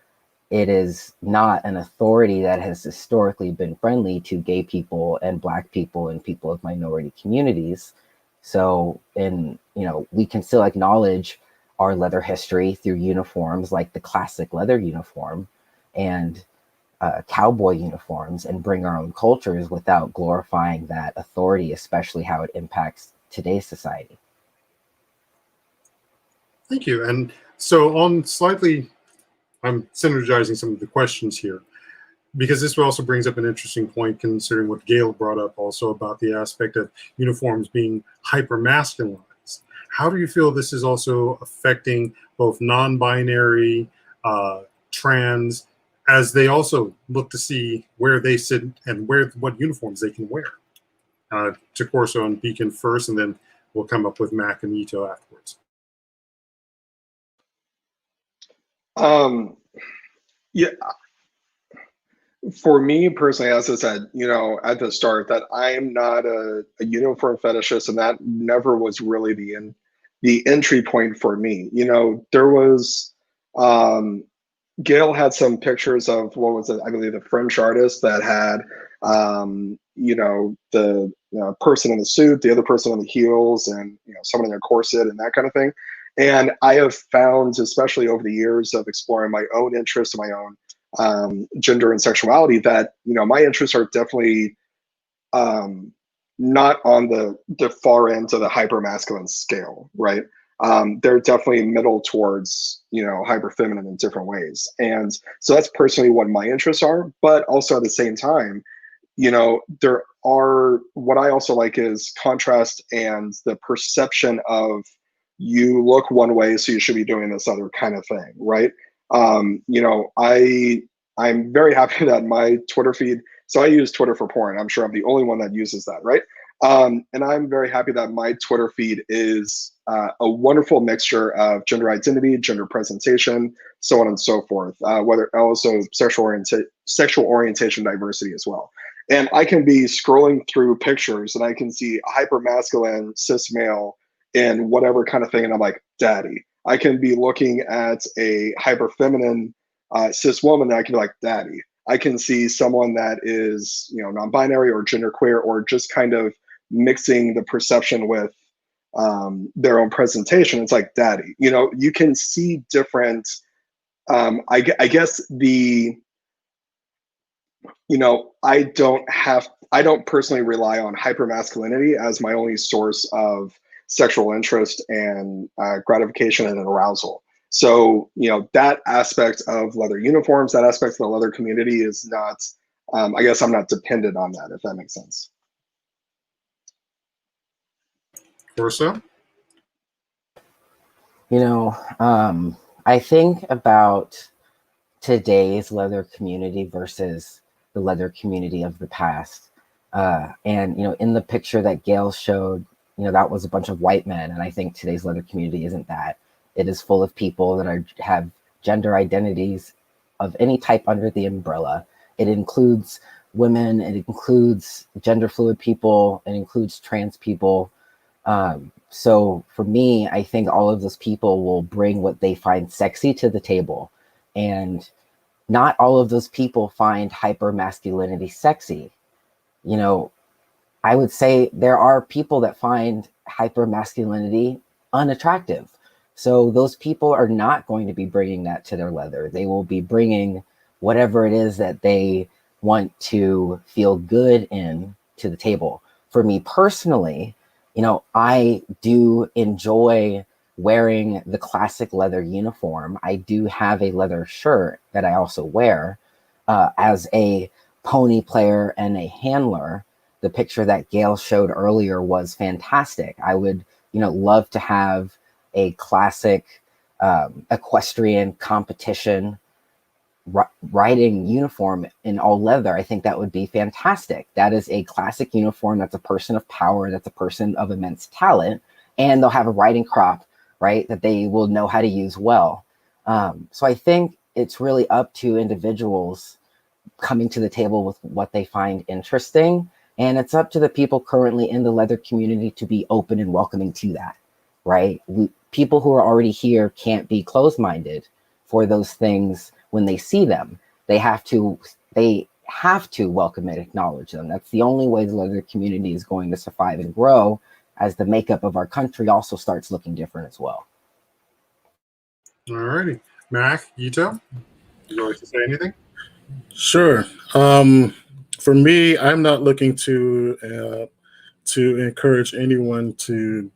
it is not an authority that has historically been friendly to gay people and Black people and people of minority communities. So, we can still acknowledge our leather history through uniforms like the classic leather uniform and cowboy uniforms, and bring our own cultures without glorifying that authority, especially how it impacts today's society. Thank you. And so I'm synergizing some of the questions here, because this also brings up an interesting point considering what Gayle brought up also about the aspect of uniforms being hyper-masculinized. How do you feel this is also affecting both non-binary, trans, as they also look to see where they sit and what uniforms they can wear? To Corso and Beacon first, and then we'll come up with Mac and Yito afterwards. Yeah, for me personally, as I said, at the start, that I am not a uniform fetishist, and that never was really the entry point for me. There was, Gayle had some pictures of, what was it? I believe the French artist that had, the person in the suit, the other person on the heels, and someone in their corset and that kind of thing. And I have found, especially over the years of exploring my own interests and my own gender and sexuality, that my interests are definitely not on the far end of the hyper masculine scale, right? they're definitely middle towards, hyper feminine in different ways. And so that's personally what my interests are. But also at the same time, there are, what I also like is contrast and the perception of, you look one way, so you should be doing this other kind of thing, right? I'm very happy that my Twitter feed, so I use Twitter for porn. I'm sure I'm the only one that uses that, right? And I'm very happy that my Twitter feed is a wonderful mixture of gender identity, gender presentation, so on and so forth, whether also sexual orientation diversity as well. And I can be scrolling through pictures and I can see a hyper masculine cis male in whatever kind of thing, and I'm like, daddy. I can be looking at a hyper feminine cis woman and I can be like, daddy. I can see someone that is, non-binary or genderqueer, or just kind of mixing the perception with their own presentation. It's like, daddy. You can see different. I guess I don't personally rely on hypermasculinity as my only source of sexual interest and gratification and arousal. So, that aspect of leather uniforms, that aspect of the leather community is not, I guess I'm not dependent on that, if that makes sense. Corso? I think about today's leather community versus the leather community of the past. And, in the picture that Gayle showed, that was a bunch of white men. And I think today's leather community isn't that. It is full of people that have gender identities of any type under the umbrella. It includes women, it includes gender fluid people, it includes trans people. So for me, I think all of those people will bring what they find sexy to the table. And not all of those people find hyper masculinity sexy. I would say there are people that find hyper masculinity unattractive. So those people are not going to be bringing that to their leather. They will be bringing whatever it is that they want to feel good in to the table. For me personally, I do enjoy wearing the classic leather uniform. I do have a leather shirt that I also wear as a pony player and a handler. The picture that Gayle showed earlier was fantastic. I would, love to have a classic equestrian competition riding uniform in all leather. I think that would be fantastic. That is a classic uniform. That's a person of power. That's a person of immense talent. And they'll have a riding crop, right, that they will know how to use well. So I think it's really up to individuals coming to the table with what they find interesting. And it's up to the people currently in the leather community to be open and welcoming to that, right? People who are already here can't be closed-minded for those things when they see them. They have to welcome and acknowledge them. That's the only way the leather community is going to survive and grow, as the makeup of our country also starts looking different as well. All righty. Mac, Yito, would you like to say anything? Sure. For me, I'm not looking to encourage anyone to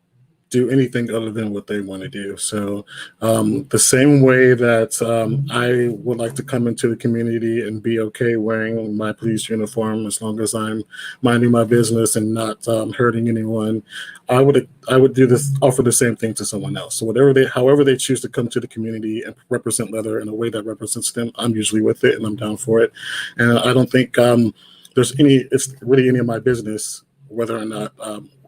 do anything other than what they want to do. So the same way that I would like to come into the community and be okay wearing my police uniform as long as I'm minding my business and not hurting anyone, I would offer the same thing to someone else. So however they choose to come to the community and represent leather in a way that represents them, I'm usually with it and I'm down for it. And I don't think it's really any of my business whether or not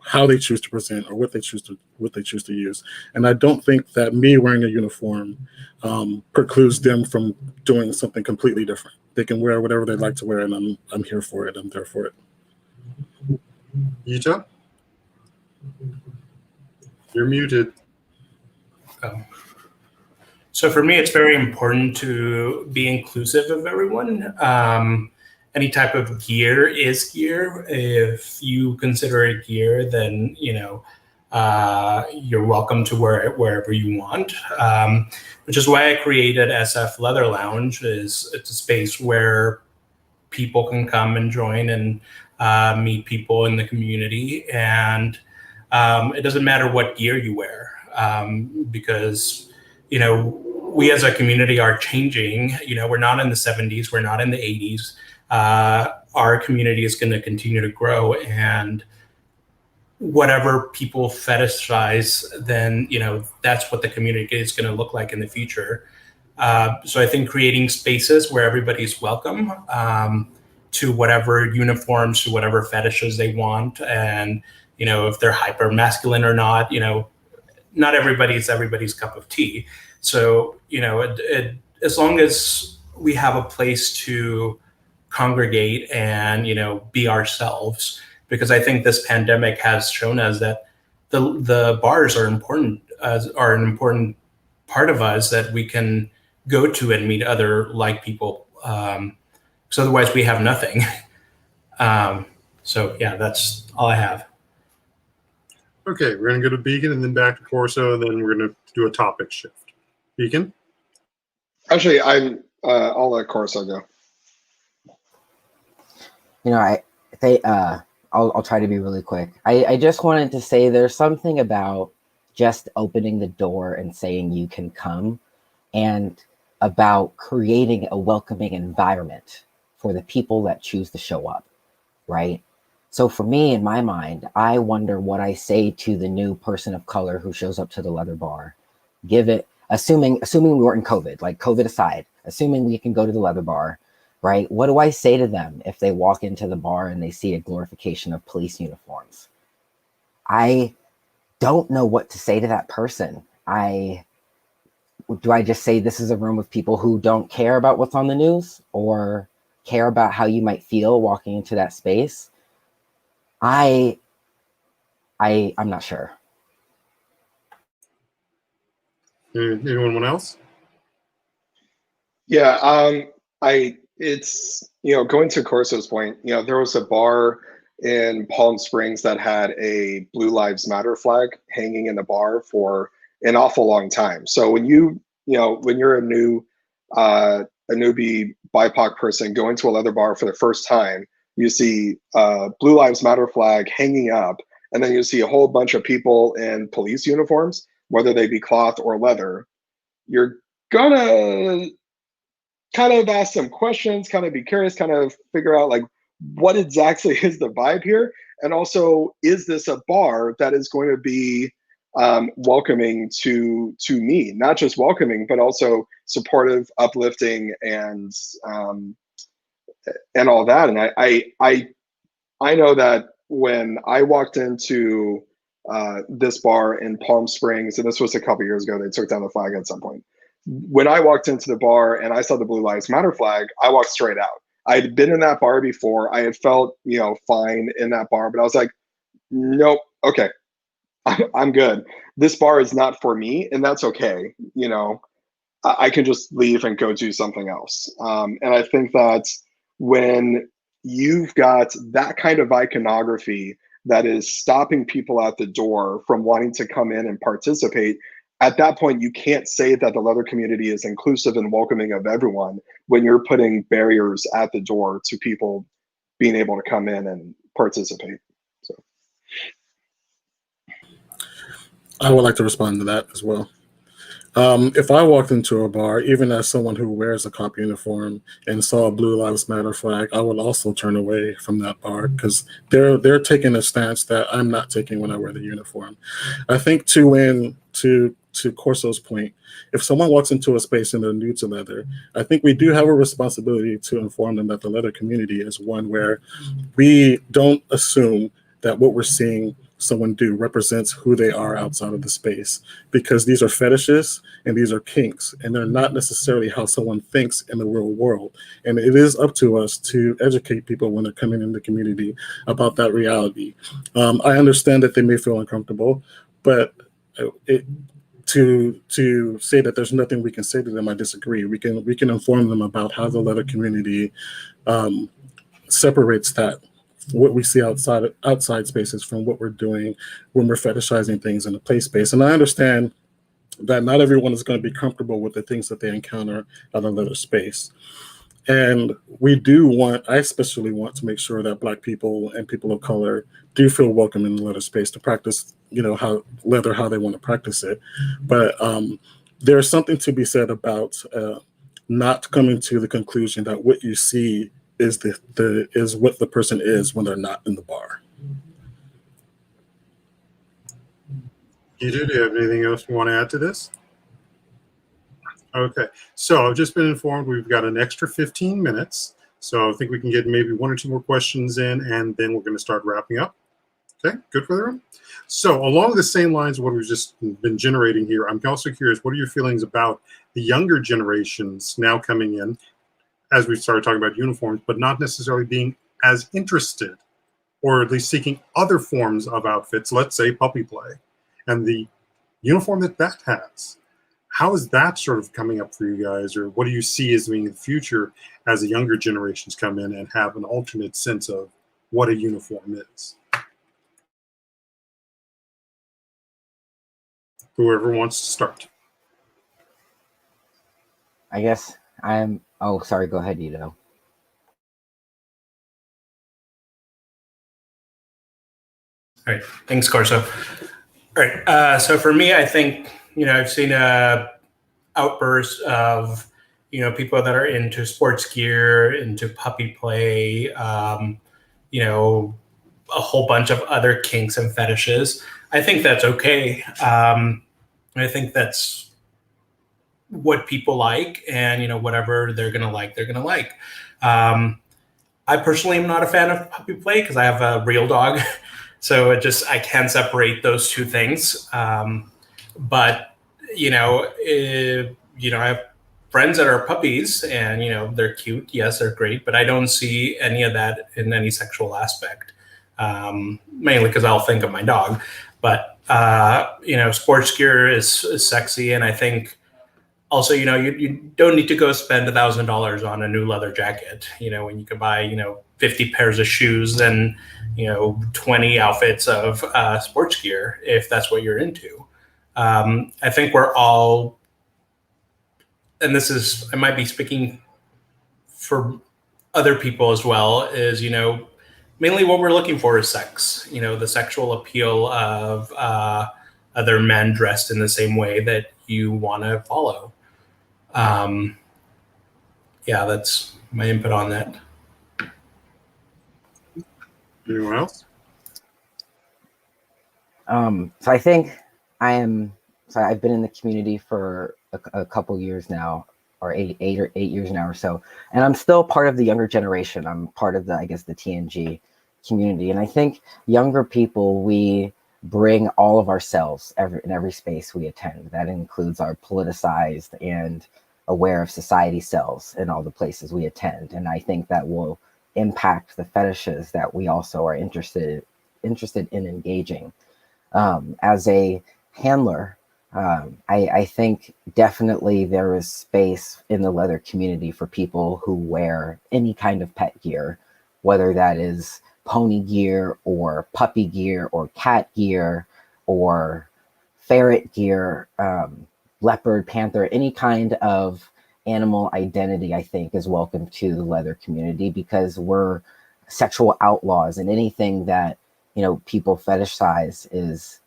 how they choose to present or what they choose to use. And I don't think that me wearing a uniform precludes them from doing something completely different. They can wear whatever they'd like to wear, and I'm here for it. I'm there for it. Yito? You're muted. So for me, it's very important to be inclusive of everyone. Any type of gear is gear. If you consider it gear, then you're welcome to wear it wherever you want. Which is why I created SF Leather Lounge. It's a space where people can come and join and meet people in the community, and it doesn't matter what gear you wear. because, you know, we as a community are changing. You know, we're not in the 70s, we're not in the 80s. Our community is going to continue to grow, and whatever people fetishize, then, you know, that's what the community is going to look like in the future. So I think creating spaces where everybody's welcome to whatever uniforms, to whatever fetishes they want, and, you know, if they're hyper masculine or not, you know, not everybody's cup of tea. So, you know, as long as we have a place to congregate and, you know, be ourselves, because I think this pandemic has shown us that the bars are important, are an important part of us that we can go to and meet other like people. So otherwise we have nothing. So yeah, that's all I have. Okay, we're going to go to Beacon and then back to Corso, and then we're going to do a topic shift. Beacon? Actually, I'll let Corso go. You know, I'll try to be really quick. I just wanted to say there's something about just opening the door and saying you can come, and about creating a welcoming environment for the people that choose to show up, right? So for me, in my mind, I wonder what I say to the new person of color who shows up to the leather bar. Assuming we weren't in COVID, like COVID aside, assuming we can go to the leather bar, right? What do I say to them if they walk into the bar and they see a glorification of police uniforms? I don't know what to say to that person. Do I just say this is a room of people who don't care about what's on the news or care about how you might feel walking into that space? I'm not sure. Anyone else? Yeah, it's, you know, going to Corso's point, you know, there was a bar in Palm Springs that had a Blue Lives Matter flag hanging in the bar for an awful long time. So when you know, when you're a newbie BIPOC person going to a leather bar for the first time, you see Blue Lives Matter flag hanging up, and then you see a whole bunch of people in police uniforms, whether they be cloth or leather. You're gonna kind of ask some questions, kind of be curious, kind of figure out like what exactly is the vibe here, and also, is this a bar that is going to be welcoming to me? Not just welcoming, but also supportive, uplifting, and all that. And I know that when I walked into this bar in Palm Springs, and this was a couple years ago, they took down the flag at some point. When I walked into the bar and I saw the Blue Lives Matter flag, I walked straight out. I had been in that bar before. I had felt, you know, fine in that bar, but I was like, nope, okay, I'm good. This bar is not for me, and that's okay. You know, I can just leave and go do something else. And I think that when you've got that kind of iconography that is stopping people at the door from wanting to come in and participate, at that point, you can't say that the leather community is inclusive and welcoming of everyone when you're putting barriers at the door to people being able to come in and participate. So I would like to respond to that as well. If I walked into a bar, even as someone who wears a cop uniform, and saw a Blue Lives Matter flag, I would also turn away from that bar, because they're taking a stance that I'm not taking when I wear the uniform. I think to Corso's point, if someone walks into a space and they're new to leather, I think we do have a responsibility to inform them that the leather community is one where we don't assume that what we're seeing someone do represents who they are outside of the space, because these are fetishes and these are kinks, and they're not necessarily how someone thinks in the real world. And it is up to us to educate people when they're coming in the community about that reality. I understand that they may feel uncomfortable, but to say that there's nothing we can say to them, I disagree. We can inform them about how the leather community separates that, what we see outside spaces from what we're doing when we're fetishizing things in the play space. And I understand that not everyone is going to be comfortable with the things that they encounter out in leather space. And I especially want to make sure that Black people and people of color do feel welcome in the leather space to practice, how they want to practice it. But there's something to be said about not coming to the conclusion that what you see is what the person is when they're not in the bar. Yito, do you have anything else you want to add to this? Okay, so I've just been informed we've got an extra 15 minutes. So I think we can get maybe one or two more questions in, and then we're going to start wrapping up. Okay, good for everyone. So along the same lines of what we've just been generating here, I'm also curious, what are your feelings about the younger generations now coming in, as we started talking about uniforms, but not necessarily being as interested, or at least seeking other forms of outfits, let's say puppy play, and the uniform that has. How is that sort of coming up for you guys, or what do you see as being the future as the younger generations come in and have an alternate sense of what a uniform is? Whoever wants to start. I guess oh, sorry, go ahead, Yito. All right, thanks, Corso. All right, so for me, I think, I've seen a outburst of, people that are into sports gear, into puppy play, a whole bunch of other kinks and fetishes. I think that's okay. I think that's what people like, and whatever they're gonna like, they're gonna like. I personally am not a fan of puppy play because I have a real dog, so I can't separate those two things. But I have friends that are puppies, and they're cute. Yes, they're great, but I don't see any of that in any sexual aspect. Mainly because I'll think of my dog. But sports gear is sexy, and I think also you don't need to go spend $1,000 on a new leather jacket. When you can buy 50 pairs of shoes and 20 outfits of sports gear if that's what you're into. I think we're all, and I might be speaking for other people as well, is mainly what we're looking for is sex. The sexual appeal of other men dressed in the same way that you want to follow. Yeah, that's my input on that. Anyone else? So I think I've been in the community for a couple years now, or eight years now or so, and I'm still part of the younger generation. I'm part of the TNG community, and I think younger people, we bring all of ourselves in every space we attend. That includes our politicized and aware of society selves in all the places we attend, and I think that will impact the fetishes that we also are interested in engaging. As a handler, I think definitely there is space in the leather community for people who wear any kind of pet gear, whether that is pony gear or puppy gear or cat gear or ferret gear, leopard, panther, any kind of animal identity, I think, is welcome to the leather community, because we're sexual outlaws, and anything that people fetishize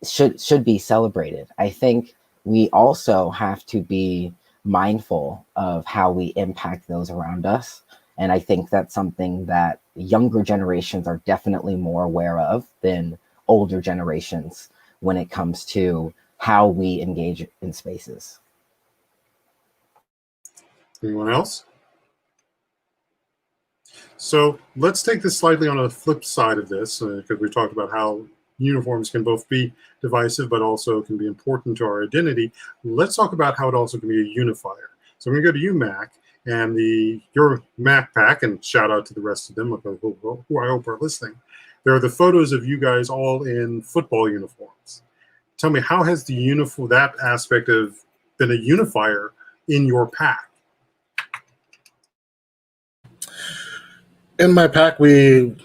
should be celebrated. I think we also have to be mindful of how we impact those around us. And I think that's something that younger generations are definitely more aware of than older generations when it comes to how we engage in spaces. Anyone else? So let's take this slightly on a flip side of this, because we talked about how uniforms can both be divisive, but also can be important to our identity. Let's talk about how it also can be a unifier. So I'm going to go to you, Mac, and your Mac pack, and shout out to the rest of them who I hope are listening. There are the photos of you guys all in football uniforms. Tell me, how has that aspect of been a unifier in your pack? In my pack, we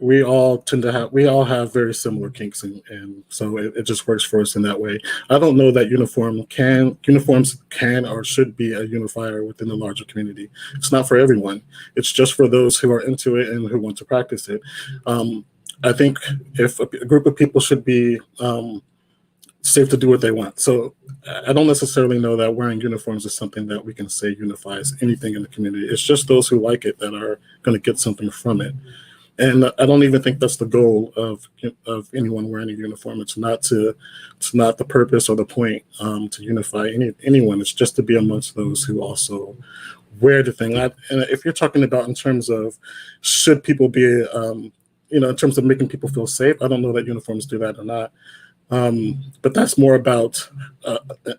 we all have very similar kinks, and so it just works for us in that way. I don't know that uniforms can or should be a unifier within the larger community. It's not for everyone. It's just for those who are into it and who want to practice it. I think if a group of people should be safe to do what they want. So I don't necessarily know that wearing uniforms is something that we can say unifies anything in the community. It's just those who like it that are going to get something from it. And I don't even think that's the goal of anyone wearing a uniform. It's not the purpose or the point to unify anyone. It's just to be amongst those who also wear the thing. And if you're talking about in terms of should people be, in terms of making people feel safe, I don't know that uniforms do that or not. But that's more about,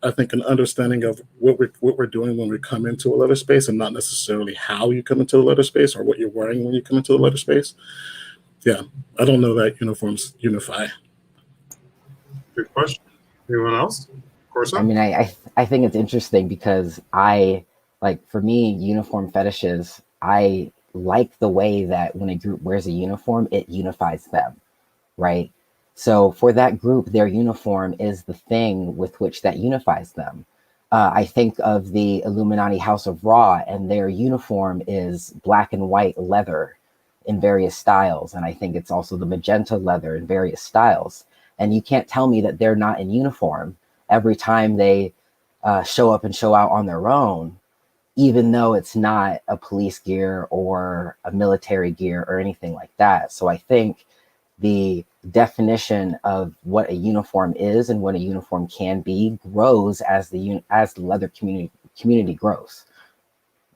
I think, an understanding of what we're doing when we come into a letter space, and not necessarily how you come into the letter space or what you're wearing when you come into the letter space. Yeah, I don't know that uniforms unify. Good question. Anyone else? Corso? I mean, I think it's interesting because for me, uniform fetishes, I like the way that when a group wears a uniform, it unifies them, right? So for that group, their uniform is the thing with which that unifies them. I think of the Illuminati House of Ra, and their uniform is black and white leather in various styles. And I think it's also the magenta leather in various styles. And you can't tell me that they're not in uniform every time they show up and show out on their own, even though it's not a police gear or a military gear or anything like that. So I think the definition of what a uniform is and what a uniform can be grows as the leather community grows,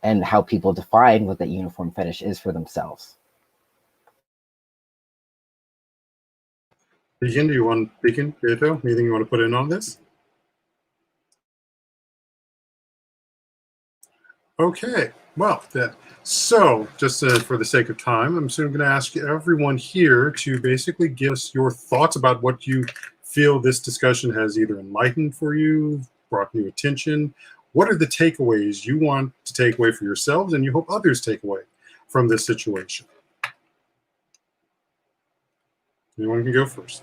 and how people define what that uniform fetish is for themselves. Yito, anything you want to put in on this? Okay, well, so just for the sake of time, I'm soon going to ask everyone here to basically give us your thoughts about what you feel this discussion has either enlightened for you, brought new attention. What are the takeaways you want to take away for yourselves and you hope others take away from this situation? Anyone can go first.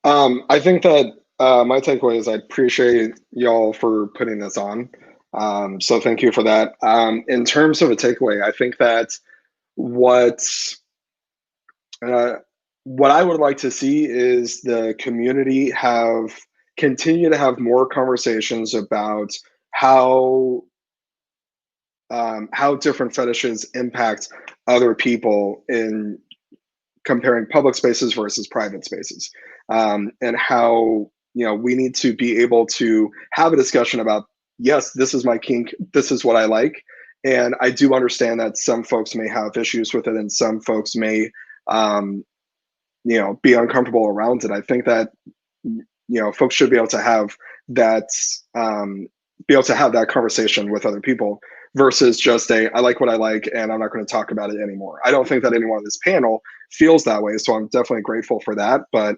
I think that my takeaway is I appreciate y'all for putting this on. So thank you for that. In terms of a takeaway, I think that what I would like to see is the community continue to have more conversations about how different fetishes impact other people in comparing public spaces versus private spaces, and how we need to be able to have a discussion about, yes, this is my kink, this is what I like, and I do understand that some folks may have issues with it and some folks may be uncomfortable around it. I think that folks should be able to have that conversation with other people versus just I like what I like and I'm not going to talk about it anymore. I don't think that anyone on this panel feels that way, so I'm definitely grateful for that. But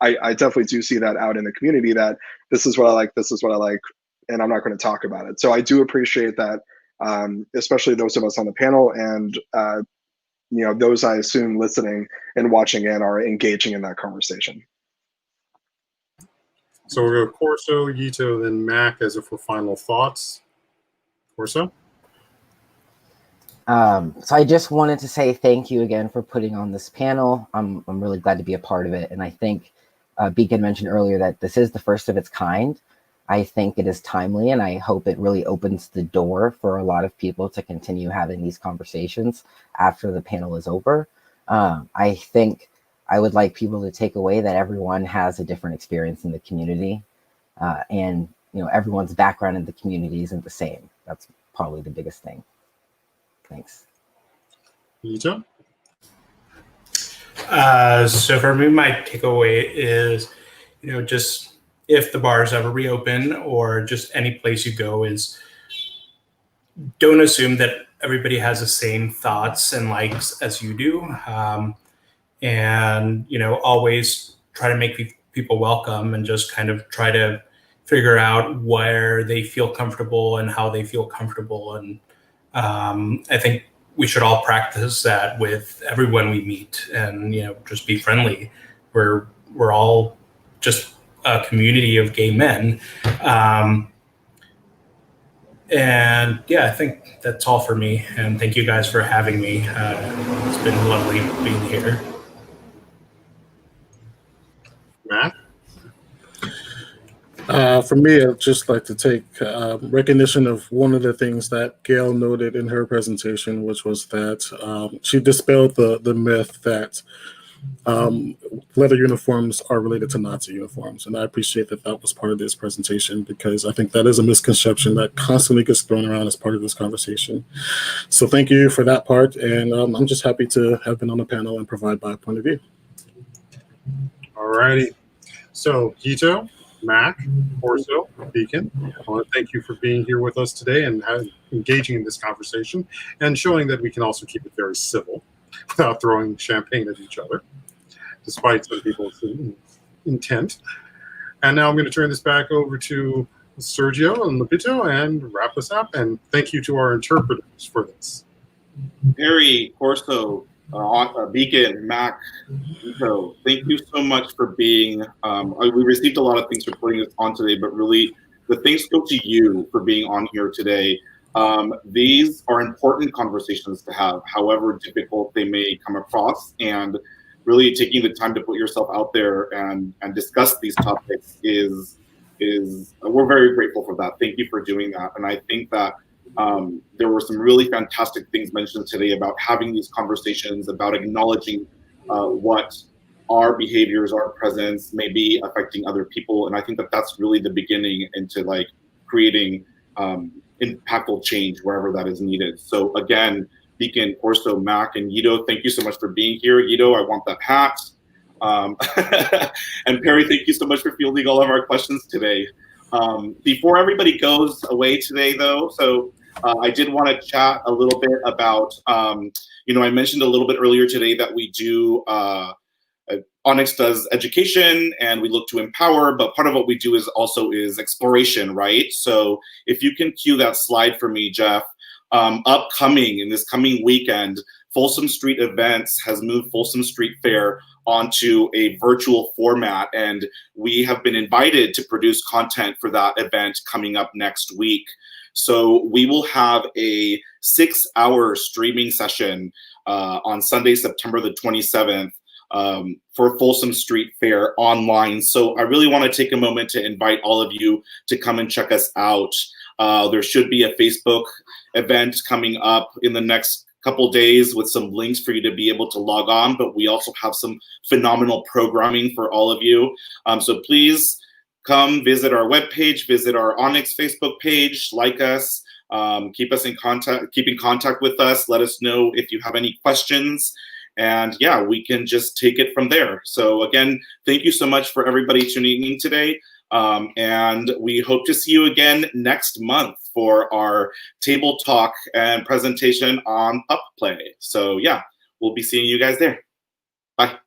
I definitely do see that out in the community, that this is what I like, this is what I like, and I'm not going to talk about it. So I do appreciate that, especially those of us on the panel, and those I assume listening and watching in are engaging in that conversation. So we'll go Corso, Yito, then Mac as for final thoughts. Corso? So I just wanted to say thank you again for putting on this panel. I'm really glad to be a part of it. And I think Beacon mentioned earlier that this is the first of its kind. I think it is timely, and I hope it really opens the door for a lot of people to continue having these conversations after the panel is over. I think I would like people to take away that everyone has a different experience in the community, and everyone's background in the community isn't the same. That's probably the biggest thing. Thanks. Yito? So for me, my takeaway is, just if the bars ever reopen or just any place you go, is don't assume that everybody has the same thoughts and likes as you do. And, always try to make people welcome and just kind of try to figure out where they feel comfortable and how they feel comfortable. And I think, we should all practice that with everyone we meet, and just be friendly. We're all just a community of gay men. And yeah, I think that's all for me. And thank you guys for having me. It's been lovely being here. Matt? For me, I'd just like to take recognition of one of the things that Gayle noted in her presentation, which was that she dispelled the myth that leather uniforms are related to Nazi uniforms. And I appreciate that that was part of this presentation, because I think that is a misconception that constantly gets thrown around as part of this conversation. So thank you for that part. And I'm just happy to have been on the panel and provide my point of view. All righty. So Yito, Mac, Corso, Deacon, I want to thank you for being here with us today and engaging in this conversation and showing that we can also keep it very civil without throwing champagne at each other, despite some people's intent. And now I'm going to turn this back over to Sergio and Lupito and wrap us up. And thank you to our interpreters for this. Harry, Corso, Beacon, Mac, Yito, thank you so much for being. We received a lot of things for putting this on today, but really the thanks go to you for being on here today. These are important conversations to have, however difficult they may come across, and really taking the time to put yourself out there and discuss these topics is we're very grateful for that. Thank you for doing that. And I think that there were some really fantastic things mentioned today about having these conversations, about acknowledging what our behaviors, our presence may be affecting other people. And I think that that's really the beginning into like creating impactful change wherever that is needed. So again, Deacon, Corso, Mac, and Yito, thank you so much for being here. Yito, I want that hat. And Perry, thank you so much for fielding all of our questions today. Before everybody goes away today, though, so I did want to chat a little bit about, I mentioned a little bit earlier today that we do, ONYX does education and we look to empower, but part of what we do is exploration, right? So if you can cue that slide for me, Jeff, upcoming in this coming weekend, Folsom Street Events has moved Folsom Street Fair onto a virtual format, and we have been invited to produce content for that event coming up next week. So we will have a 6-hour streaming session on Sunday, September the 27th for Folsom Street Fair online. So I really want to take a moment to invite all of you to come and check us out. There should be a Facebook event coming up in the next couple days with some links for you to be able to log on, but we also have some phenomenal programming for all of you. So please come visit our webpage, visit our ONYX Facebook page, like us, keep in contact with us, let us know if you have any questions, and yeah, we can just take it from there. So again, thank you so much for everybody tuning in today. And we hope to see you again next month for our table talk and presentation on Up Play. So yeah, we'll be seeing you guys there. Bye.